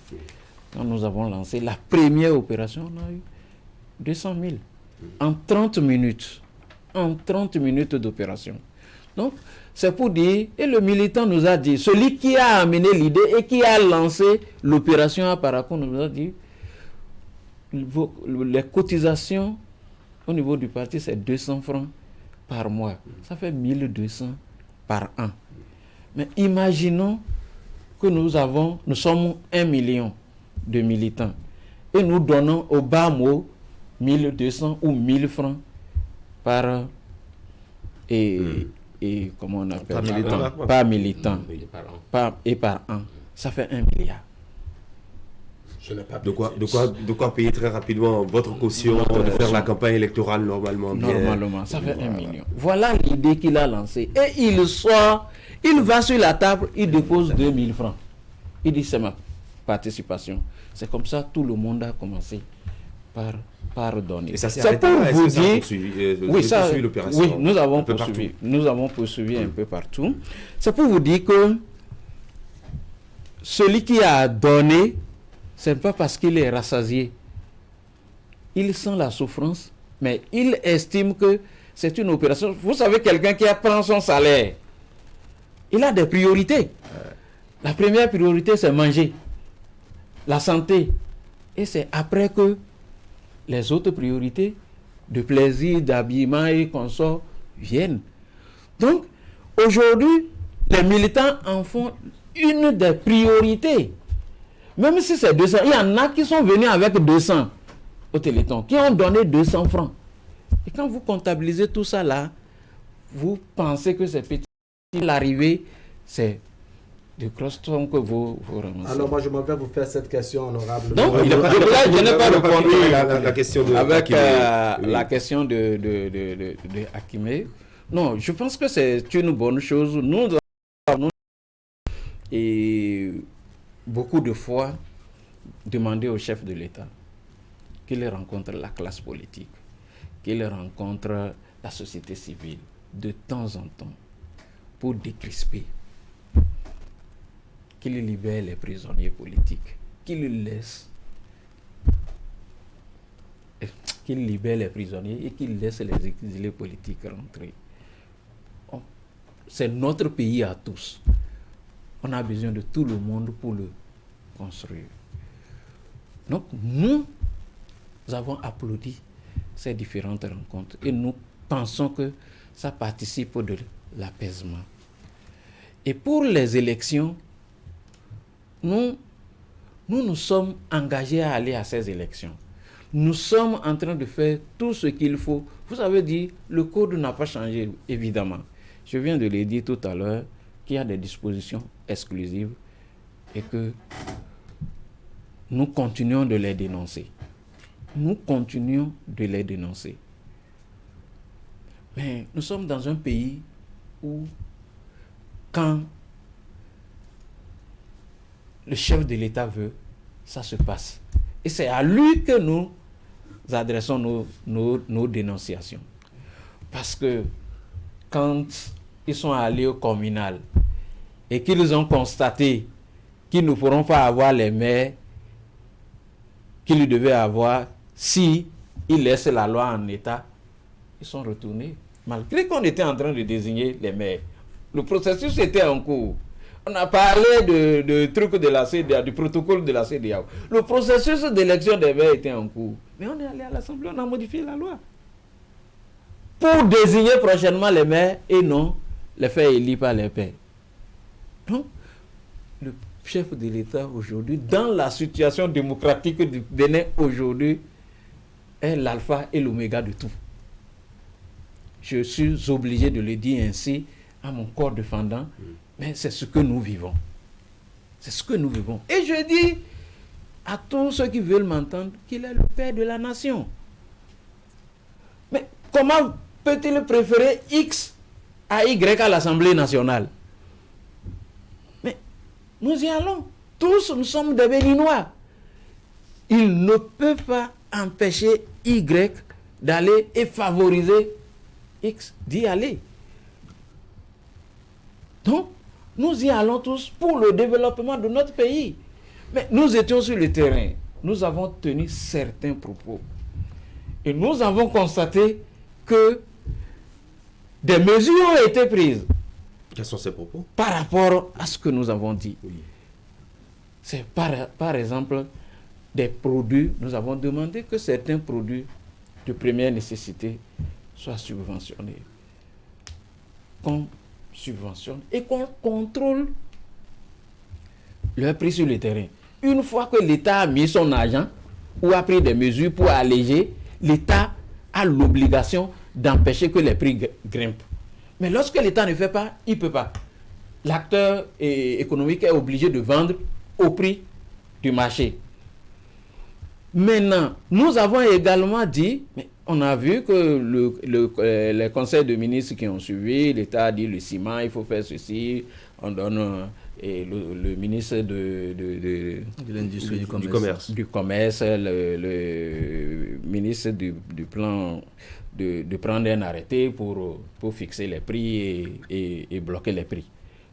la première opération, on a eu 200 000 en 30 minutes. En 30 minutes d'opération. Donc, c'est pour dire, et le militant nous a dit, celui qui a amené l'idée et qui a lancé l'opération à Parakou nous a dit, les cotisations au niveau du parti, c'est 200 francs par mois. Ça fait 1200 par an. Mais imaginons que nous sommes 1 million de militants et nous donnons au bas mot 1200 ou 1000 francs par et comment on appelle par militant par an. Ça fait 1 milliard. De quoi payer très rapidement votre caution, de faire la campagne électorale normalement. Ça fait 1 million. Voilà l'idée qu'il a lancée. Et il va sur la table, il dépose 2000 francs. Il dit c'est ma participation. C'est comme ça tout le monde a commencé par donner. Et ça s'est c'est pour vous dire, l'opération. Oui, nous avons poursuivi un peu partout. C'est pour vous dire que celui qui a donné, c'est pas parce qu'il est rassasié. Il sent la souffrance, mais il estime que c'est une opération. Vous savez, quelqu'un qui prend son salaire, il a des priorités. La première priorité, c'est manger, la santé. Et c'est après que les autres priorités de plaisir, d'habillement et consorts viennent. Donc, aujourd'hui, les militants en font une des priorités. Même si c'est 200, il y en a qui sont venus avec 200 au Téléthon, qui ont donné 200 francs. Et quand vous comptabilisez tout ça là, vous pensez que c'est petit. L'arrivée, c'est de cross-ton que vous ramassez. Alors moi je m'en vais vous faire cette question honorable. Donc, je n'ai pas répondu la question de avec la question de Hakimé. Non, je pense que c'est une bonne chose. Nous avons et beaucoup de fois demandé au chef de l'État qu'il rencontre la classe politique, qu'il rencontre la société civile de temps en temps pour décrisper, qu'il libère les prisonniers politiques, qu'il libère les prisonniers et qu'il laisse les exilés politiques rentrer. C'est notre pays à tous. On a besoin de tout le monde pour le construire. Donc, nous avons applaudi ces différentes rencontres et nous pensons que ça participe de l'apaisement. Et pour les élections, nous sommes engagés à aller à ces élections. Nous sommes en train de faire tout ce qu'il faut. Vous avez dit, le code n'a pas changé, évidemment. Je viens de le dire tout à l'heure, qu'il y a des dispositions exclusives et que nous continuons de les dénoncer. Nous continuons de les dénoncer. Mais nous sommes dans un pays où, quand le chef de l'État veut, ça se passe. Et c'est à lui que nous adressons nos dénonciations. Parce que quand ils sont allés au communal et qu'ils ont constaté qu'ils ne pourront pas avoir les maires qu'ils devaient avoir si ils laissent la loi en état, ils sont retournés. Malgré qu'on était en train de désigner les maires. Le processus était en cours. On a parlé de trucs de la CEDEAO, du protocole de la CEDEAO. Le processus d'élection des maires était en cours. Mais on est allé à l'Assemblée, on a modifié la loi. Pour désigner prochainement les maires et non les faire élire par les pairs. Donc, le chef de l'État aujourd'hui, dans la situation démocratique du Bénin aujourd'hui, est l'alpha et l'oméga de tout. Je suis obligé de le dire ainsi à mon corps défendant, mais c'est ce que nous vivons. C'est ce que nous vivons. Et je dis à tous ceux qui veulent m'entendre qu'il est le père de la nation. Mais comment peut-il préférer X à Y à l'Assemblée nationale? Mais nous y allons. Tous, nous sommes des Béninois. Il ne peut pas empêcher Y d'aller et favoriser X d'y aller. Donc, nous y allons tous pour le développement de notre pays. Mais nous étions sur le terrain. Nous avons tenu certains propos. Et nous avons constaté que des mesures ont été prises. Quels sont ces propos? Par rapport à ce que nous avons dit. Oui. C'est par exemple des produits. Nous avons demandé que certains produits de première nécessité soient subventionnés. Qu'on subventionne et qu'on contrôle leur prix sur le terrain. Une fois que l'État a mis son argent ou a pris des mesures pour alléger, l'État a l'obligation d'empêcher que les prix grimpent. Mais lorsque l'État ne fait pas, il ne peut pas. L'acteur économique est obligé de vendre au prix du marché. Maintenant, nous avons également dit, mais on a vu que les conseils de ministres qui ont suivi, l'État a dit le ciment, il faut faire ceci, on donne le ministre de l'industrie du commerce, le ministre du plan de prendre un arrêté pour fixer les prix et bloquer les prix.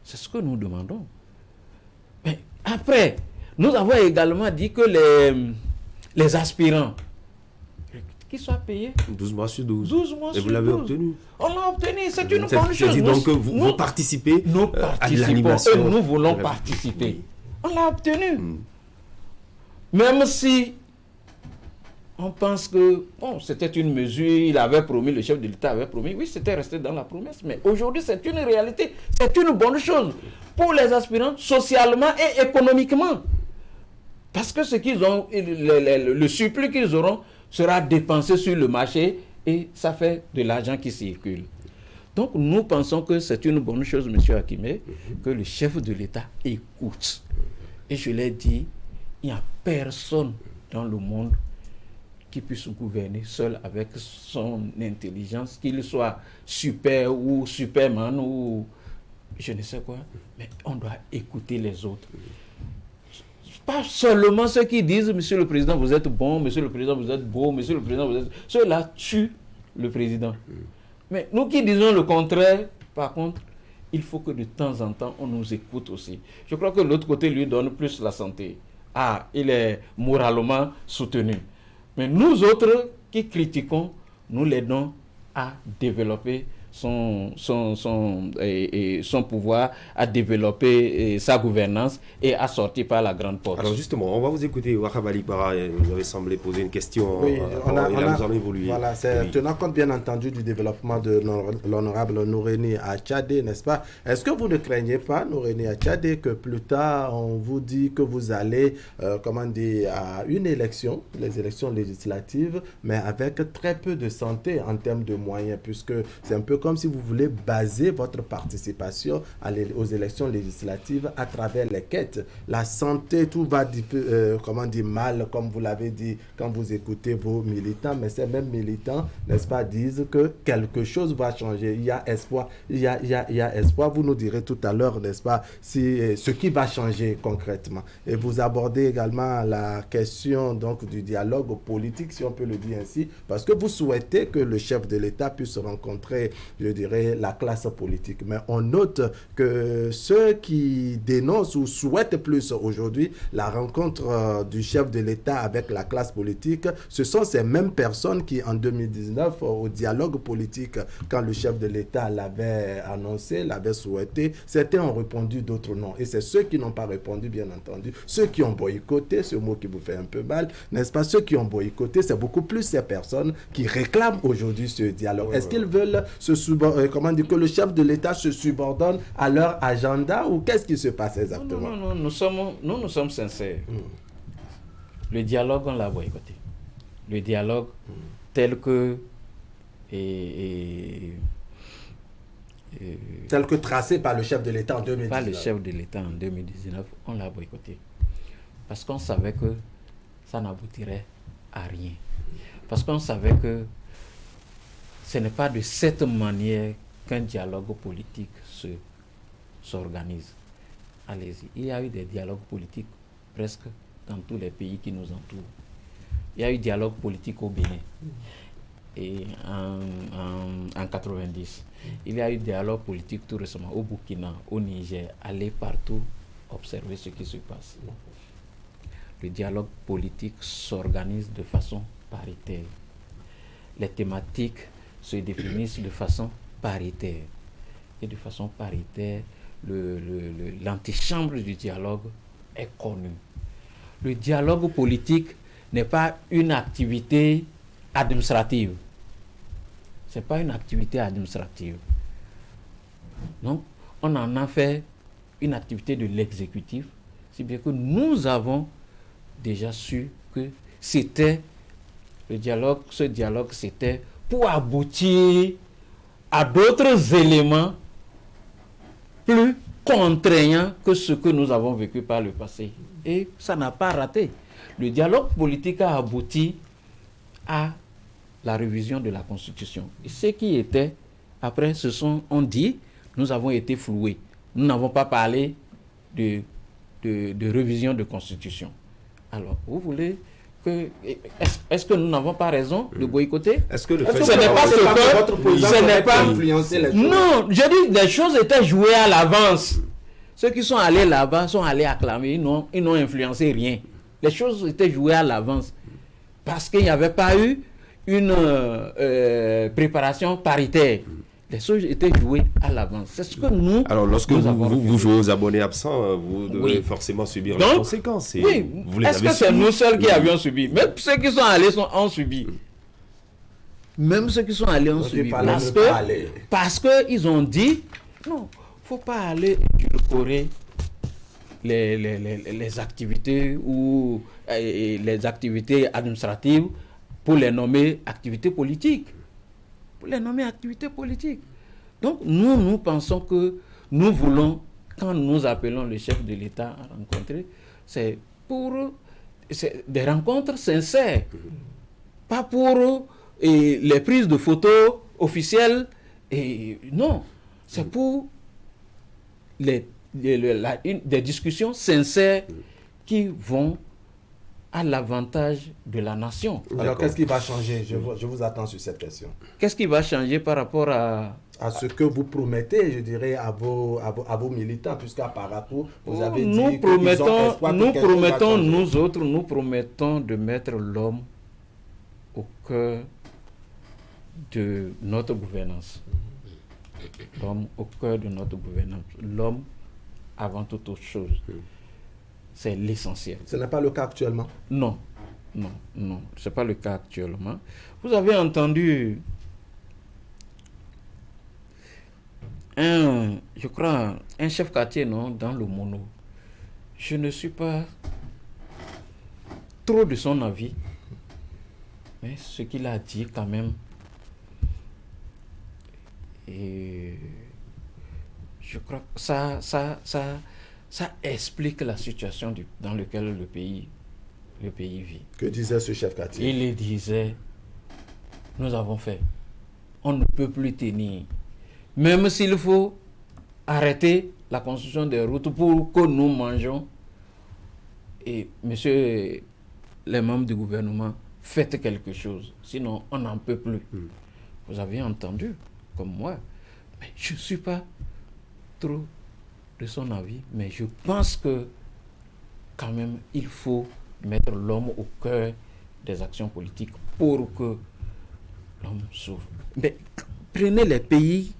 C'est ce que nous demandons. Mais après, nous avons également dit que les aspirants qu'ils soient payés 12 mois sur 12. 12 mois et sur vous l'avez 12. obtenu. On l'a obtenu, c'est une bonne chose. Donc vous participez à l'animation. Nous voulons participer. On l'a obtenu. Même si on pense que c'était une mesure, il avait promis, le chef de l'État avait promis, oui, c'était resté dans la promesse, mais aujourd'hui c'est une réalité, c'est une bonne chose pour les aspirants, socialement et économiquement. Parce que ce qu'ils ont, le surplus qu'ils auront sera dépensé sur le marché et ça fait de l'argent qui circule. Donc nous pensons que c'est une bonne chose, M. Akimé, que le chef de l'État écoute. Et je l'ai dit, il n'y a personne dans le monde qui puisse gouverner seul avec son intelligence, qu'il soit super ou superman ou je ne sais quoi, mais on doit écouter les autres. Pas seulement ceux qui disent « Monsieur le Président, vous êtes bon, Monsieur le Président, vous êtes beau, Monsieur le Président, vous êtes... » Ceux-là tuent le Président. Mais nous qui disons le contraire, par contre, il faut que de temps en temps, on nous écoute aussi. Je crois que l'autre côté lui donne plus la santé. Ah, il est moralement soutenu. Mais nous autres qui critiquons, nous l'aidons à développer son pouvoir, à développer sa gouvernance et à sortir par la grande porte. Alors justement, on va vous écouter. Wahab Ali Para, vous avez semblé poser une question. Oui, nous allons évoluer. Voilà, c'est tenant compte bien entendu du développement de l'honorable Nouréni Achadé, n'est-ce pas? Est-ce que vous ne craignez pas, Nouréni Achadé, que plus tard on vous dit que vous allez, à une élection, les élections législatives, mais avec très peu de santé en termes de moyens, puisque c'est un peu comme si vous voulez baser votre participation aux élections législatives à travers les quêtes. La santé, tout va mal, comme vous l'avez dit quand vous écoutez vos militants, mais ces mêmes militants, n'est-ce pas, disent que quelque chose va changer. Il y a espoir, il y a espoir. Vous nous direz tout à l'heure, n'est-ce pas, ce qui va changer concrètement. Et vous abordez également la question donc du dialogue politique, si on peut le dire ainsi, parce que vous souhaitez que le chef de l'État puisse rencontrer, je dirais, la classe politique. Mais on note que ceux qui dénoncent ou souhaitent plus aujourd'hui la rencontre du chef de l'État avec la classe politique, ce sont ces mêmes personnes qui, en 2019, au dialogue politique, quand le chef de l'État l'avait annoncé, l'avait souhaité, certains ont répondu, d'autres non. Et c'est ceux qui n'ont pas répondu, bien entendu, ceux qui ont boycotté, ce mot qui vous fait un peu mal, n'est-ce pas, ceux qui ont boycotté, c'est beaucoup plus ces personnes qui réclament aujourd'hui ce dialogue. Est-ce qu'ils veulent que le chef de l'État se subordonne à leur agenda ou qu'est-ce qui se passe exactement? Non, nous sommes sincères. Le dialogue, on l'a boycotté. Le dialogue tel que tel que tracé par le chef de l'État en 2019. Par le chef de l'État en 2019, on l'a boycotté. Parce qu'on savait que ça n'aboutirait à rien. Parce qu'on savait que ce n'est pas de cette manière qu'un dialogue politique s'organise. Allez-y. Il y a eu des dialogues politiques presque dans tous les pays qui nous entourent. Il y a eu dialogue politique au Bénin et en 90. Il y a eu dialogue politique tout récemment au Burkina, au Niger. Allez partout observer ce qui se passe. Le dialogue politique s'organise de façon paritaire. Les thématiques se définissent de façon paritaire. Et de façon paritaire, l'antichambre du dialogue est connue. Le dialogue politique n'est pas une activité administrative. Ce n'est pas une activité administrative. Donc, on en a fait une activité de l'exécutif, si bien que nous avons déjà su que c'était ce dialogue, c'était pour aboutir à d'autres éléments plus contraignants que ce que nous avons vécu par le passé. Et ça n'a pas raté. Le dialogue politique a abouti à la révision de la Constitution. Et ce qui était, après, on dit, nous avons été floués. Nous n'avons pas parlé de révision de Constitution. Alors, vous voulez que... Est-ce que nous n'avons pas raison de boycotter? Est-ce que le fait... Ce n'est pas ce que... votre président n'avait pas influencé les choses? Non, je dis, les choses étaient jouées à l'avance. Ceux qui sont allés là-bas sont allés acclamer, ils n'ont influencé rien. Les choses étaient jouées à l'avance. Parce qu'il n'y avait pas eu une préparation paritaire. Les choses étaient jouées à l'avance. C'est ce que nous... Alors, lorsque vous jouez aux abonnés absents, vous devez forcément subir les conséquences. Oui, est-ce que c'est nous seuls qui avions subi? Même ceux qui sont allés ont subi. Même ceux qui sont allés ont subi. Parce qu'ils ont dit, non, il ne faut pas aller édulcorer les activités ou les activités administratives pour les nommer activités politiques. Pour les nommer activités politiques. Donc, nous pensons que nous voulons, quand nous appelons le chef de l'État à rencontrer, c'est des rencontres sincères. Pas pour les prises de photos officielles. Non, c'est pour des discussions sincères qui vont à l'avantage de la nation. Alors, qu'est-ce qui va changer? Je vous attends sur cette question. Qu'est-ce qui va changer par rapport à ce que vous promettez, je dirais, à vos militants, puisqu'à Parakou, vous avez dit nous promettons, nous promettons de mettre l'homme au cœur de notre gouvernance. L'homme au cœur de notre gouvernance. L'homme avant toute autre chose. C'est l'essentiel. Ce n'est pas le cas actuellement? Non. Ce n'est pas le cas actuellement. Vous avez entendu je crois, un chef quartier, non, dans le Mono. Je ne suis pas trop de son avis, mais ce qu'il a dit quand même, et je crois que ça explique la situation dans laquelle le pays vit. Que disait ce chef quartier? Il disait, nous avons fait, on ne peut plus tenir. Même s'il faut arrêter la construction des routes pour que nous mangeons. Et monsieur, les membres du gouvernement, faites quelque chose. Sinon, on n'en peut plus. Vous avez entendu, comme moi. Mais je ne suis pas trop de son avis. Mais je pense que, quand même, il faut mettre l'homme au cœur des actions politiques pour que l'homme souffre. Mais prenez les pays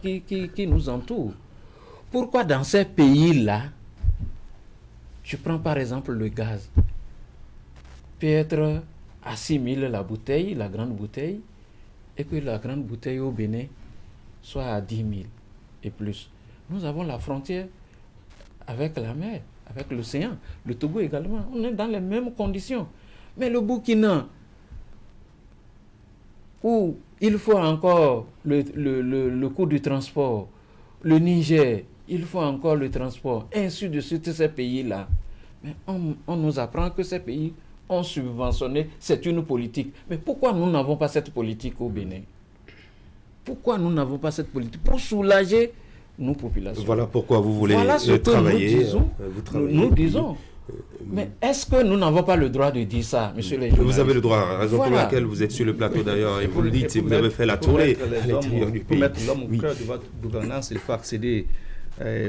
qui nous entourent. Pourquoi dans ces pays-là, je prends par exemple le gaz, peut être à 6 000 la bouteille, la grande bouteille, et que la grande bouteille au Bénin soit à 10 000 et plus. Nous avons la frontière avec la mer, avec l'océan, le Togo également. On est dans les mêmes conditions. Mais le Burkina, où il faut encore le coût du transport, le Niger, il faut encore le transport, ainsi de suite, ces pays-là. Mais on nous apprend que ces pays ont subventionné, c'est une politique. Mais pourquoi nous n'avons pas cette politique au Bénin? Pourquoi nous n'avons pas cette politique pour soulager nos populations? Voilà pourquoi vous voulez travailler. Nous disons. disons. Mais est-ce que nous n'avons pas le droit de dire ça, monsieur les journalistes? Vous avez le droit, raison pour laquelle vous êtes sur le plateau d'ailleurs, et vous le dites, vous avez fait la tournée à l'intérieur du pays. Pour mettre l'homme au cœur de votre gouvernance, il faut accéder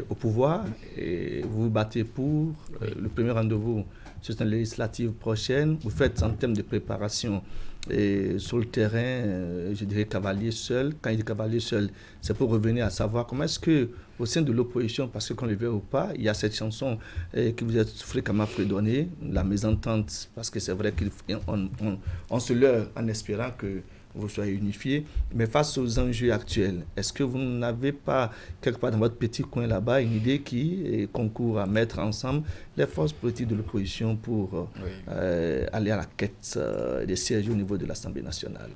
au pouvoir, et vous vous battez pour le premier rendez-vous sur une législative prochaine. Vous faites en termes de préparation et sur le terrain, je dirais cavalier seul. Quand il dit cavalier seul, c'est pour revenir à savoir comment est-ce que au sein de l'opposition, parce que qu'on le veut ou pas, il y a cette chanson qui vous est fréquemment fredonnée, la mésentente, parce que c'est vrai qu'on se leurre en espérant que vous soyez unifiés, mais face aux enjeux actuels, est-ce que vous n'avez pas, quelque part dans votre petit coin là-bas, une idée qui concourt à mettre ensemble les forces politiques de l'opposition pour aller à la quête des sièges au niveau de l'Assemblée nationale?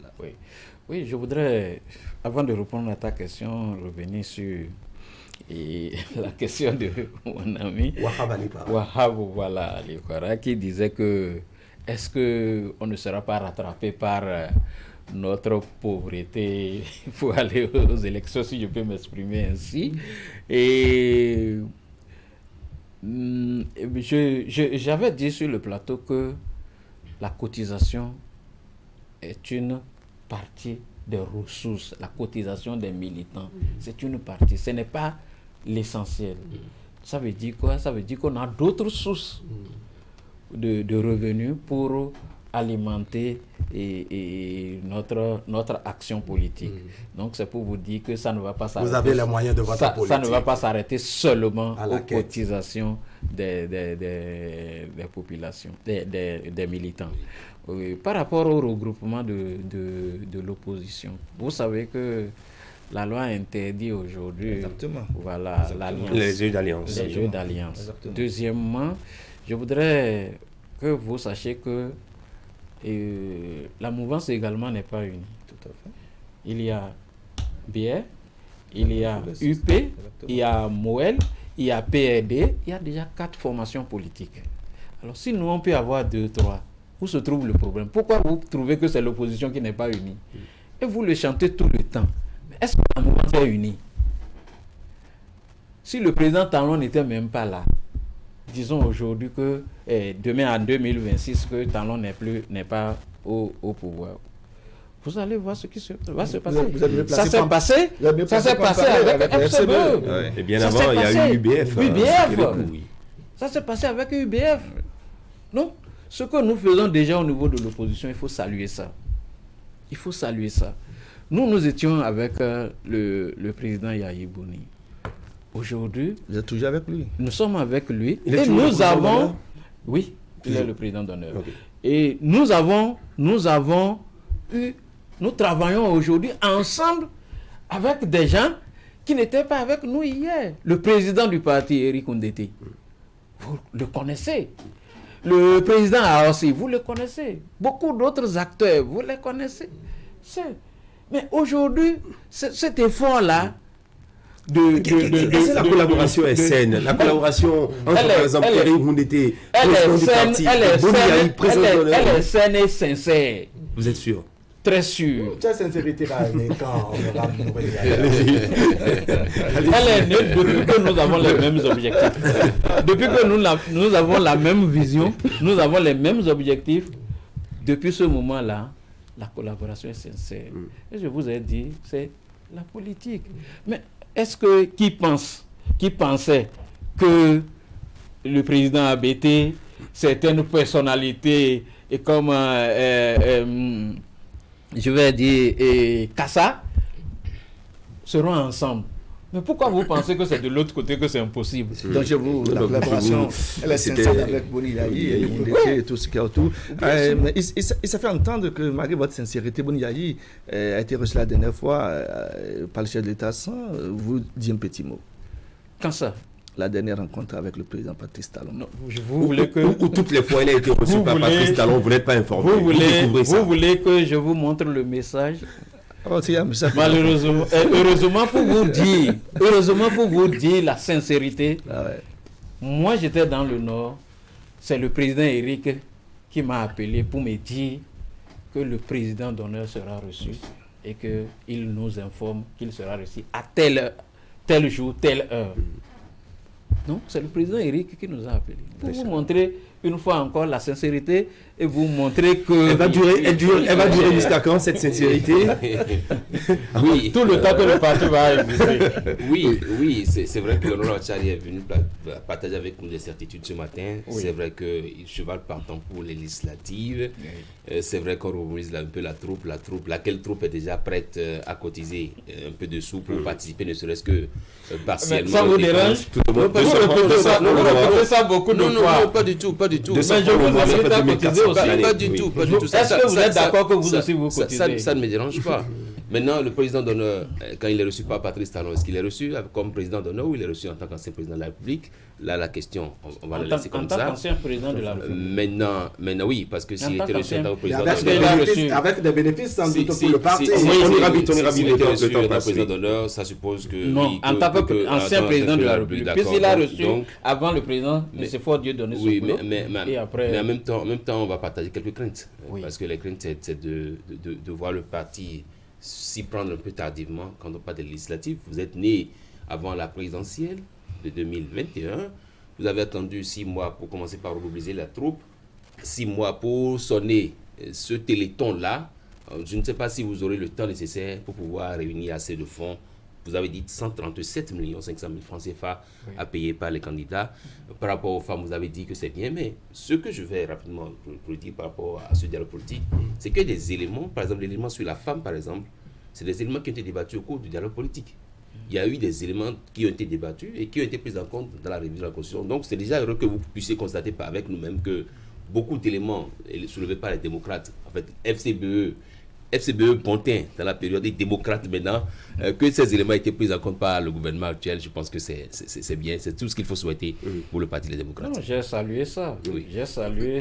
Oui, je voudrais, avant de répondre à ta question, revenir sur la question de mon ami Wahab Alikwara, qui disait que est-ce qu'on ne sera pas rattrapé par notre pauvreté pour aller aux élections, si je peux m'exprimer ainsi. Et j'avais dit sur le plateau que la cotisation est une partie des ressources, la cotisation des militants, c'est une partie, ce n'est pas l'essentiel. Ça veut dire quoi? Ça veut dire qu'on a d'autres sources de revenus pour alimenter notre action politique. Donc c'est pour vous dire que ça ne va pas s'arrêter. Vous avez les moyens de votre politique. Ça ne va pas s'arrêter seulement aux cotisations des populations, des militants. Par rapport au regroupement de l'opposition, vous savez que la loi interdit aujourd'hui les jeux d'alliance. Les jeux d'alliance. Deuxièmement, je voudrais que vous sachiez que la mouvance également n'est pas unie. Tout à fait. Il y a BR, il y a UP, il y a MOEL, il y a PRD, il y a déjà 4 formations politiques. Alors si nous on peut avoir 2, 3, où se trouve le problème? Pourquoi vous trouvez que c'est l'opposition qui n'est pas unie? Et vous le chantez tout le temps. Mais est-ce que la mouvance est unie? Si le président Talon n'était même pas là, disons aujourd'hui que demain en 2026 que Talon n'est pas au pouvoir, vous allez voir ce qui va se passer. Ça s'est passé avec FCBE. Et bien avant, il y a eu UBF. Ça s'est passé avec UBF. Donc, ce que nous faisons déjà au niveau de l'opposition, il faut saluer ça. Il faut saluer ça. Nous étions avec le président Yahi Boni. Aujourd'hui, vous êtes toujours avec lui? Nous sommes avec lui. Et nous avons... Oui, il est le président d'honneur. Okay. Et nous travaillons aujourd'hui ensemble avec des gens qui n'étaient pas avec nous hier. Le président du parti, Eric Ondete, vous le connaissez. Le président Aossi, vous le connaissez. Beaucoup d'autres acteurs, vous les connaissez. Mais aujourd'hui, cet effort-là, la collaboration est saine. La collaboration entre, par exemple, Eric Ondete, président du parti, elle est saine et sincère. Vous êtes sûr? Très sûr. Quelle sincérité là, elle est née depuis que nous avons les mêmes objectifs. Depuis que nous avons la même vision, nous avons les mêmes objectifs. Depuis ce moment-là, la collaboration est sincère. Et je vous ai dit, c'est la politique. Mais est-ce que qui pensait que le président ABT, certaines personnalités et comme je vais dire Kassa seront ensemble? Mais pourquoi vous pensez que c'est de l'autre côté que c'est impossible? Donc je vous, la collaboration, elle est sincère avec Boni Yahi et tout ce qu'il y a autour. Mais il s'est fait entendre que malgré votre sincérité, Boni Yahi a été reçu la dernière fois par le chef de l'État sans vous dire un petit mot. Quand ça? La dernière rencontre avec le président Patrice Talon. Non, vous voulez que... Ou toutes les fois il a été reçu par Patrice Talon, vous n'êtes pas informé. Vous voulez que je vous montre le message? Malheureusement, heureusement pour vous dire la sincérité, moi j'étais dans le Nord, c'est le président Eric qui m'a appelé pour me dire que le président d'honneur sera reçu et qu'il nous informe qu'il sera reçu à tel jour, telle heure. Non, c'est le président Eric qui nous a appelés. Pour vous montrer une fois encore la sincérité et vous montrer que... Elle va durer jusqu'à quand cette sincérité? Oui. Tout le temps que le parti va exister. Oui, c'est vrai que l'honorable Tchari est venu partager avec nous des certitudes ce matin. Oui. C'est vrai qu'il chevale partant pour les législatives. Oui. C'est vrai qu'on remise un peu la troupe, laquelle troupe est déjà prête à cotiser un peu de sous pour participer, ne serait-ce que partiellement. Ça vous dérange? Vous répétez ça beaucoup de fois. Non, pas du tout. Mais je vous invite à cotiser aussi. Pas du tout. Est-ce que vous êtes d'accord que vous aussi vous cotisez? Ça ne me dérange pas. Maintenant, le président d'honneur, quand il est reçu par Patrice Talon, est-ce qu'il est reçu comme président d'honneur ou il est reçu en tant qu'ancien président de la République? Là, la question, on va la laisser comme ça. En tant qu'ancien président de la République. Maintenant, oui, parce que s'il était reçu en tant que président d'honneur... Avec des bénéfices, sans doute, pour le parti. On ira vite. S'il était reçu en tant que président d'honneur, ça suppose que... Non, en tant qu'ancien président de la République. Puisqu'il a reçu avant le président, mais c'est fort Dieu donner son boulot. Mais en même temps, on va partager quelques craintes. Parce que les craintes, c'est de voir le parti s'y prendre un peu tardivement quand on parle des législatives. Vous êtes né avant la présidentielle de 2021. Vous avez attendu 6 mois pour commencer par mobiliser la troupe, 6 mois pour sonner ce téléthon-là. Je ne sais pas si vous aurez le temps nécessaire pour pouvoir réunir assez de fonds. Vous avez dit 137 500 000 francs CFA à payer par les candidats. Par rapport aux femmes, vous avez dit que c'est bien, mais ce que je vais rapidement pour dire par rapport à ce dialogue politique, c'est que des éléments, par exemple l'élément sur la femme, par exemple, c'est des éléments qui ont été débattus au cours du dialogue politique. Il y a eu des éléments qui ont été débattus et qui ont été pris en compte dans la révision de la Constitution. Donc c'est déjà heureux que vous puissiez constater avec nous-mêmes que beaucoup d'éléments soulevés par les démocrates, en fait FCBE Pontin dans la période des démocrates maintenant, que ces éléments aient été pris en compte par le gouvernement actuel, je pense que c'est bien, c'est tout ce qu'il faut souhaiter pour le Parti des démocrates. Non, j'ai salué ça, j'ai salué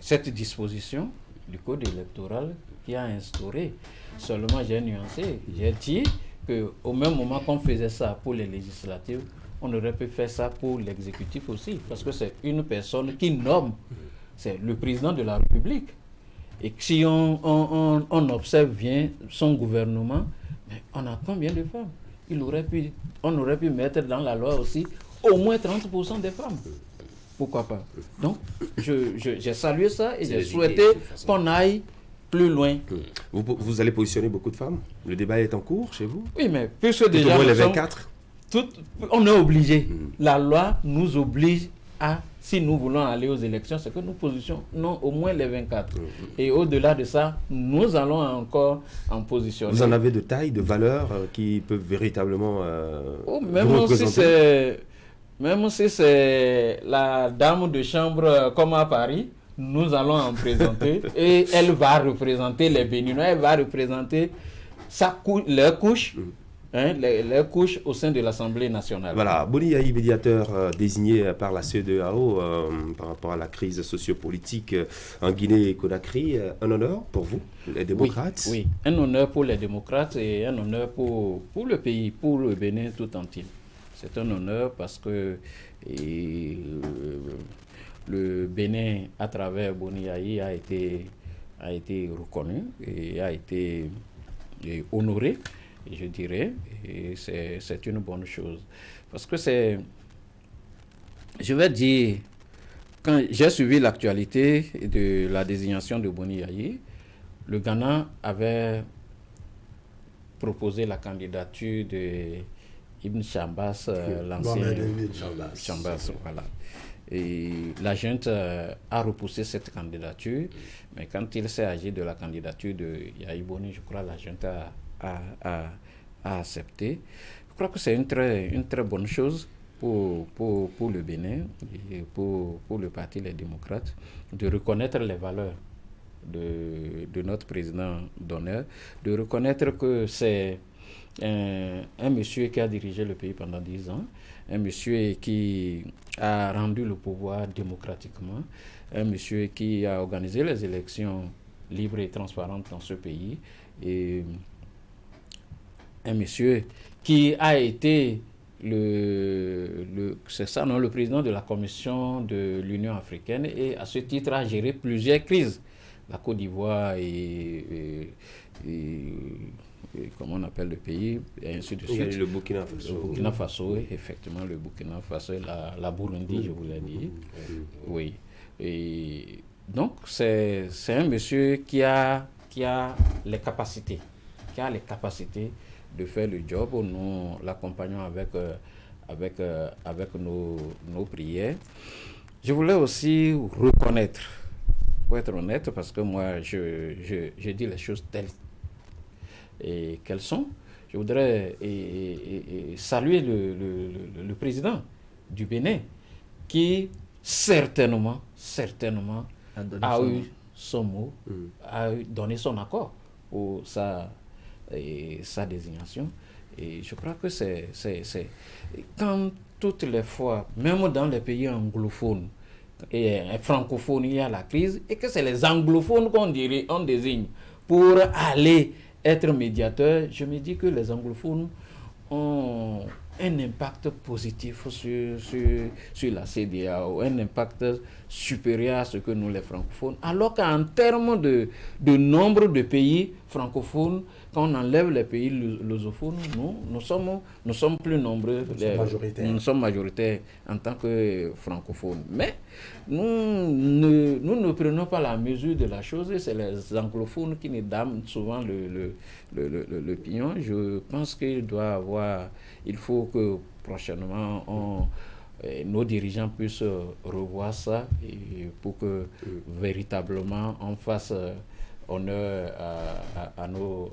cette disposition du code électoral qui a instauré. Seulement j'ai nuancé, j'ai dit qu'au même moment qu'on faisait ça pour les législatives, on aurait pu faire ça pour l'exécutif aussi, parce que c'est une personne qui nomme, c'est le président de la République. Et si on observe bien son gouvernement, mais on a combien de femmes? On aurait pu mettre dans la loi aussi au moins 30% des femmes. Pourquoi pas? Donc, j'ai salué ça et j'ai souhaité qu'on aille plus loin. Vous allez positionner beaucoup de femmes? Le débat est en cours chez vous? Oui, mais puisque déjà nous les 24 on est obligé. La loi nous oblige à, si nous voulons aller aux élections, c'est que nous positionnons au moins les 24. Et au-delà de ça, nous allons encore en positionner. Vous en avez de taille, de valeur qui peuvent véritablement même vous représenter? Même si c'est la dame de chambre comme à Paris, nous allons en présenter et elle va représenter les Béninois, elle va représenter leur couche. Les couches au sein de l'Assemblée nationale. Voilà, Boni Yayi, médiateur désigné par la CEDEAO par rapport à la crise sociopolitique en Guinée-Conakry, un honneur pour vous, les démocrates? Oui, un honneur pour les démocrates et un honneur pour le pays, pour le Bénin tout entier. C'est un honneur parce que le Bénin, à travers Boni Yayi, a été reconnu et a été honoré. Je dirais, et c'est une bonne chose. Parce que je vais dire, quand j'ai suivi l'actualité de la désignation de Boni Yayi, le Ghana avait proposé la candidature de Ibn Chambas, l'ancien Chambas, voilà. Et la junte a repoussé cette candidature, mais quand il s'est agi de la candidature de Yayi Boni, je crois que la junte a accepté. Je crois que c'est une très bonne chose pour le Bénin et pour le Parti Les Démocrates de reconnaître les valeurs de notre président d'honneur, de reconnaître que c'est un monsieur qui a dirigé le pays pendant 10 ans, un monsieur qui a rendu le pouvoir démocratiquement, un monsieur qui a organisé les élections libres et transparentes dans ce pays, et un monsieur qui a été le président de la Commission de l'Union africaine et à ce titre a géré plusieurs crises la Côte d'Ivoire et comment on appelle le pays, et ainsi de suite. Le Burkina Faso. Le Burkina Faso, effectivement, le Burkina Faso et la Burundi, je vous l'ai dit. Oui. Et donc, c'est un monsieur qui a les capacités, de faire le job. Nous l'accompagnons avec nos prières. Je voulais aussi reconnaître, pour être honnête, parce que moi, je dis les choses telles qu'elles sont. Je voudrais saluer le président du Bénin, qui certainement a eu son mot, a donné son accord pour sa désignation. Et je crois que c'est quand toutes les fois, même dans les pays anglophones et francophones, il y a la crise, et que c'est les anglophones qu'on désigne pour aller être médiateurs, je me dis que les anglophones ont un impact positif sur la CEDEAO, un impact supérieur à ce que nous les francophones, alors qu'en termes de nombre de pays francophones, quand on enlève les pays lusophones, nous sommes plus nombreux, nous sommes majoritaires en tant que francophones. Mais nous ne prenons pas la mesure de la chose, et c'est les anglophones qui nous donnent souvent le pignon. Je pense qu'il faut que prochainement nos dirigeants puissent revoir ça, et pour que véritablement on fasse honneur à nos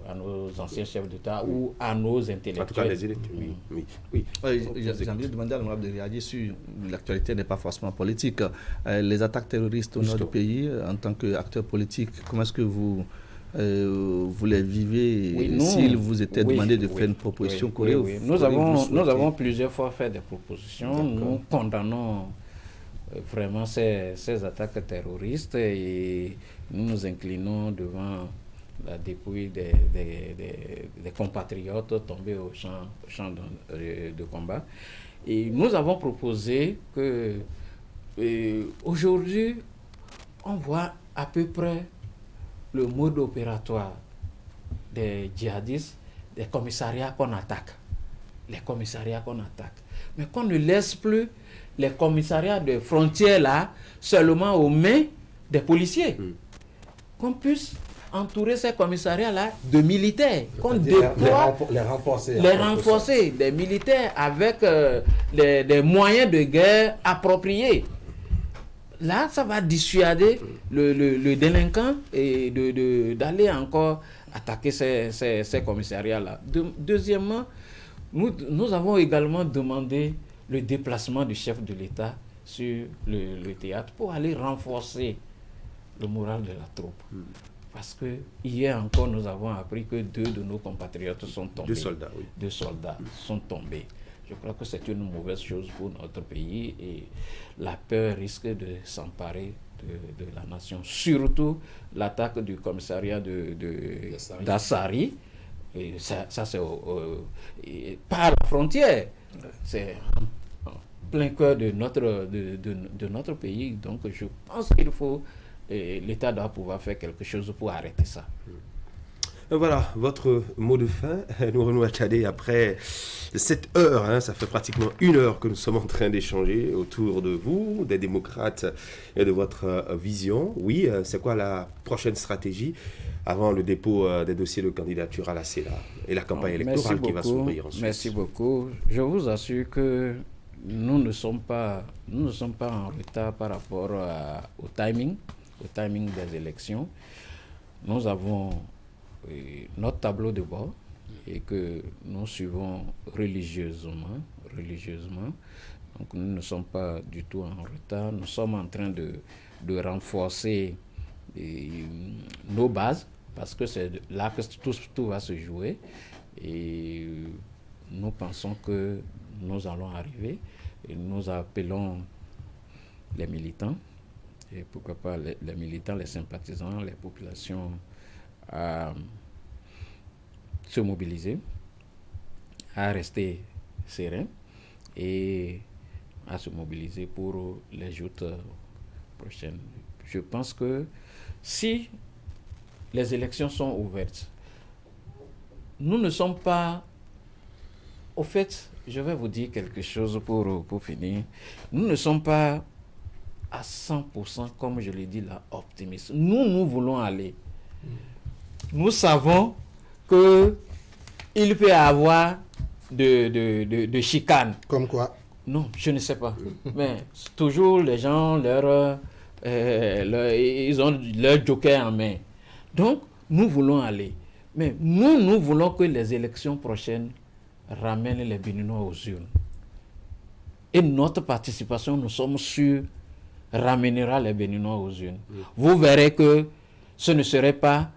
anciens chefs d'État ou à nos intellectuels. En tout cas, les électeurs. Oui. J'ai envie de demander à l'honorable de réagir sur l'actualité n'est pas forcément politique. Les attaques terroristes au nord du pays, en tant qu'acteur politique, comment est-ce que vous les vivez s'il vous était demandé de faire une proposition oui. Nous avons plusieurs fois fait des propositions. Nous condamnons vraiment ces attaques terroristes, et nous nous inclinons devant la dépouille des compatriotes tombés au champ de combat. Et nous avons proposé que aujourd'hui, on voit à peu près le mode opératoire des djihadistes, des commissariats qu'on attaque. Mais qu'on ne laisse plus les commissariats de frontières là seulement aux mains des policiers. Qu'on puisse entourer ces commissariats là de militaires, qu'on déploie les renforcer, des militaires avec des moyens de guerre appropriés. Là, ça va dissuader le délinquant et d'aller encore attaquer ces commissariats-là. Deuxièmement, nous avons également demandé le déplacement du chef de l'État sur le théâtre pour aller renforcer le moral de la troupe. Parce que hier encore, nous avons appris que 2 de nos compatriotes sont tombés. 2 soldats sont tombés. Je crois que c'est une mauvaise chose pour notre pays, et la peur risque de s'emparer de la nation. Surtout l'attaque du commissariat d'Assari. Et ça c'est pas à la frontière. C'est en plein cœur de notre pays. Donc je pense qu'il faut, l'État doit pouvoir faire quelque chose pour arrêter ça. Voilà, votre mot de fin. Nous Renaud Achadé, après 7 heures, ça fait pratiquement 1 heure que nous sommes en train d'échanger autour de vous, des démocrates, et de votre vision. Oui, c'est quoi la prochaine stratégie avant le dépôt des dossiers de candidature à la CEDA et la campagne électorale qui va s'ouvrir ensuite? Merci beaucoup. Je vous assure que nous ne sommes pas en retard par rapport au timing des élections. Nous avons notre tableau de bord et que nous suivons religieusement. Donc nous ne sommes pas du tout en retard. Nous sommes en train de renforcer nos bases, parce que c'est là que tout va se jouer, et nous pensons que nous allons arriver, et nous appelons les militants, et pourquoi pas les militants, les sympathisants, les populations à se mobiliser, à rester serein et à se mobiliser pour les joutes prochaines. Je pense que si les élections sont ouvertes. Nous ne sommes pas... Au fait, je vais vous dire quelque chose pour finir. Nous ne sommes pas à 100%, comme je l'ai dit là, optimistes. Nous voulons aller. Nous savons qu'il peut y avoir de chicanes. Comme quoi? Non, je ne sais pas. Mais toujours les gens, ils ont leur joker en main. Donc, nous voulons aller. Mais nous voulons que les élections prochaines ramènent les Béninois aux urnes. Et notre participation, nous sommes sûrs, ramènera les Béninois aux urnes. Vous verrez que ce ne serait pas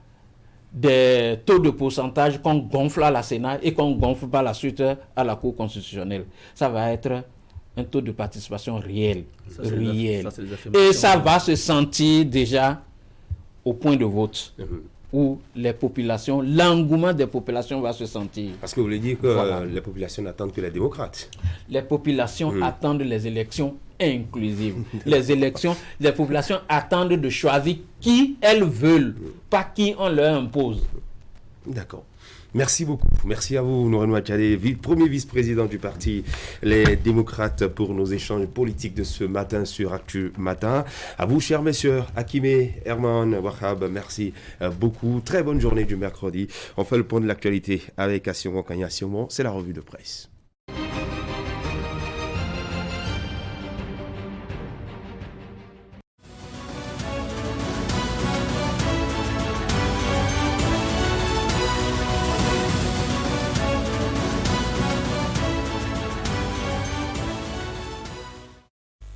des taux de pourcentage qu'on gonfle à la Sénat et qu'on gonfle par la suite à la Cour constitutionnelle. Ça va être un taux de participation réel. Et ça va se sentir déjà au point de vote. Où les populations, l'engouement des populations va se sentir. Parce que vous voulez dire que les populations n'attendent que les démocrates. Les populations attendent les élections inclusives. Les populations attendent de choisir qui elles veulent, pas qui on leur impose. D'accord. Merci beaucoup. Merci à vous, Nourenou Achadé, premier vice-président du parti Les Démocrates, pour nos échanges politiques de ce matin sur Actu Matin. À vous, chers messieurs, Hakimé, Herman, Wahab, merci beaucoup. Très bonne journée du mercredi. On fait le point de l'actualité avec Assiongo Kanya. C'est la revue de presse.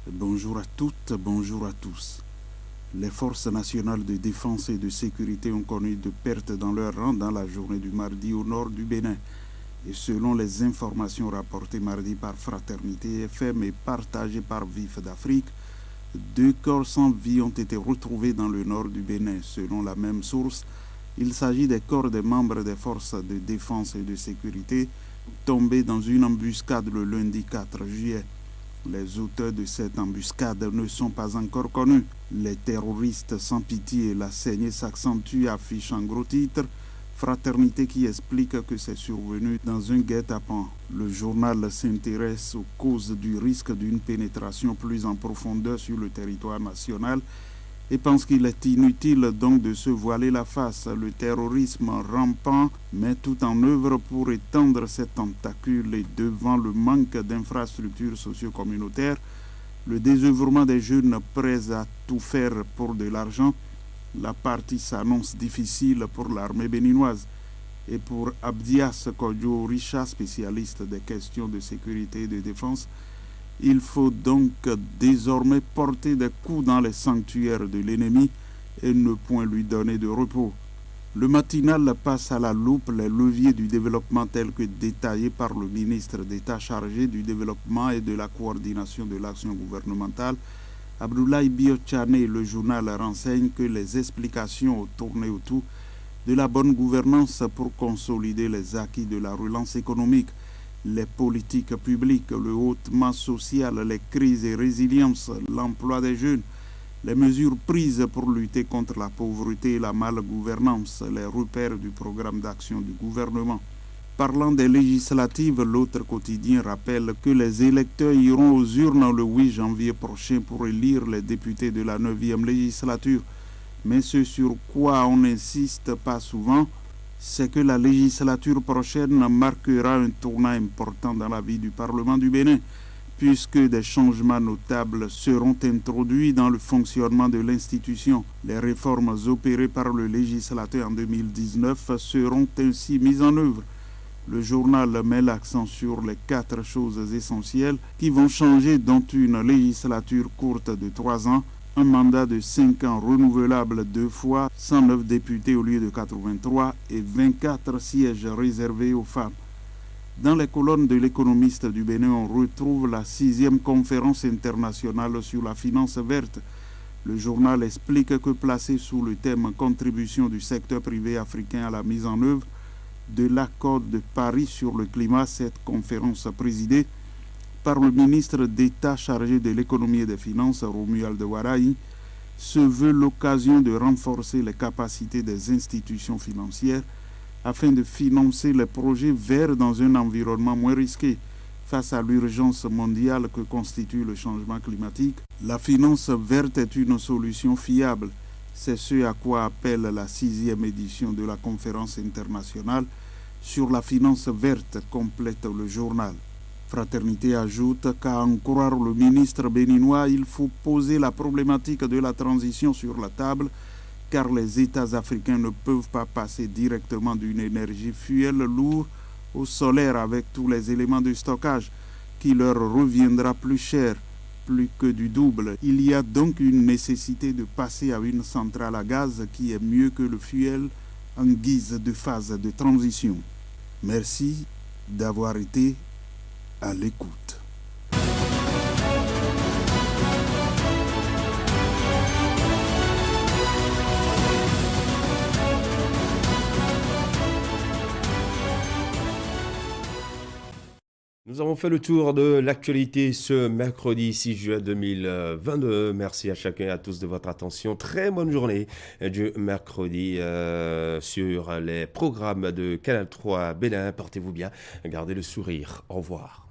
Bonjour à toutes, bonjour à tous. Les forces nationales de défense et de sécurité ont connu de pertes dans leur rang dans la journée du mardi au nord du Bénin. Et selon les informations rapportées mardi par Fraternité FM et partagées par Vif d'Afrique, 2 corps sans vie ont été retrouvés dans le nord du Bénin. Selon la même source, il s'agit des corps des membres des forces de défense et de sécurité tombés dans une embuscade le lundi 4 juillet. Les auteurs de cette embuscade ne sont pas encore connus. Les terroristes sans pitié et la saignée s'accentuent, affiche en gros titre Fraternité qui explique que c'est survenu dans un guet-apens. Le journal s'intéresse aux causes du risque d'une pénétration plus en profondeur sur le territoire national et pense qu'il est inutile donc de se voiler la face. Le terrorisme rampant met tout en œuvre pour étendre ses tentacules et devant le manque d'infrastructures socio-communautaires, le désœuvrement des jeunes prêts à tout faire pour de l'argent, la partie s'annonce difficile pour l'armée béninoise. Et pour Abdias Kodjo Richa, spécialiste des questions de sécurité et de défense, il faut donc désormais porter des coups dans les sanctuaires de l'ennemi et ne point lui donner de repos. Le matinal passe à la loupe les leviers du développement tels que détaillés par le ministre d'État chargé du développement et de la coordination de l'action gouvernementale, Abdoulaye Biotchane. Le journal renseigne que les explications ont tourné autour de la bonne gouvernance pour consolider les acquis de la relance économique, les politiques publiques, le hautement social, les crises et résilience, l'emploi des jeunes, les mesures prises pour lutter contre la pauvreté et la malgouvernance, les repères du programme d'action du gouvernement. Parlant des législatives, l'autre quotidien rappelle que les électeurs iront aux urnes le 8 janvier prochain pour élire les députés de la 9e législature. Mais ce sur quoi on n'insiste pas souvent, c'est que la législature prochaine marquera un tournant important dans la vie du Parlement du Bénin, puisque des changements notables seront introduits dans le fonctionnement de l'institution. Les réformes opérées par le législateur en 2019 seront ainsi mises en œuvre. Le journal met l'accent sur les 4 choses essentielles qui vont changer, dont une législature courte de 3 ans, un mandat de 5 ans renouvelable 2 fois, 109 députés au lieu de 83 et 24 sièges réservés aux femmes. Dans les colonnes de l'économiste du Bénin, on retrouve la 6e conférence internationale sur la finance verte. Le journal explique que placée sous le thème « Contribution du secteur privé africain à la mise en œuvre » de l'accord de Paris sur le climat, cette conférence présidée par le ministre d'État chargé de l'économie et des finances, Romuald Waraï, se veut l'occasion de renforcer les capacités des institutions financières afin de financer les projets verts dans un environnement moins risqué. Face à l'urgence mondiale que constitue le changement climatique, la finance verte est une solution fiable. C'est ce à quoi appelle la 6e édition de la conférence internationale sur la finance verte, complète le journal. Fraternité ajoute qu'à en croire le ministre béninois, il faut poser la problématique de la transition sur la table, car les États africains ne peuvent pas passer directement d'une énergie fuel lourd au solaire avec tous les éléments de stockage, qui leur reviendra plus cher, plus que du double. Il y a donc une nécessité de passer à une centrale à gaz qui est mieux que le fuel en guise de phase de transition. Merci d'avoir été à l'écoute. Nous avons fait le tour de l'actualité ce mercredi 6 juin 2022. Merci à chacun et à tous de votre attention. Très bonne journée du mercredi sur les programmes de Canal 3 Bénin. Portez-vous bien, gardez le sourire. Au revoir.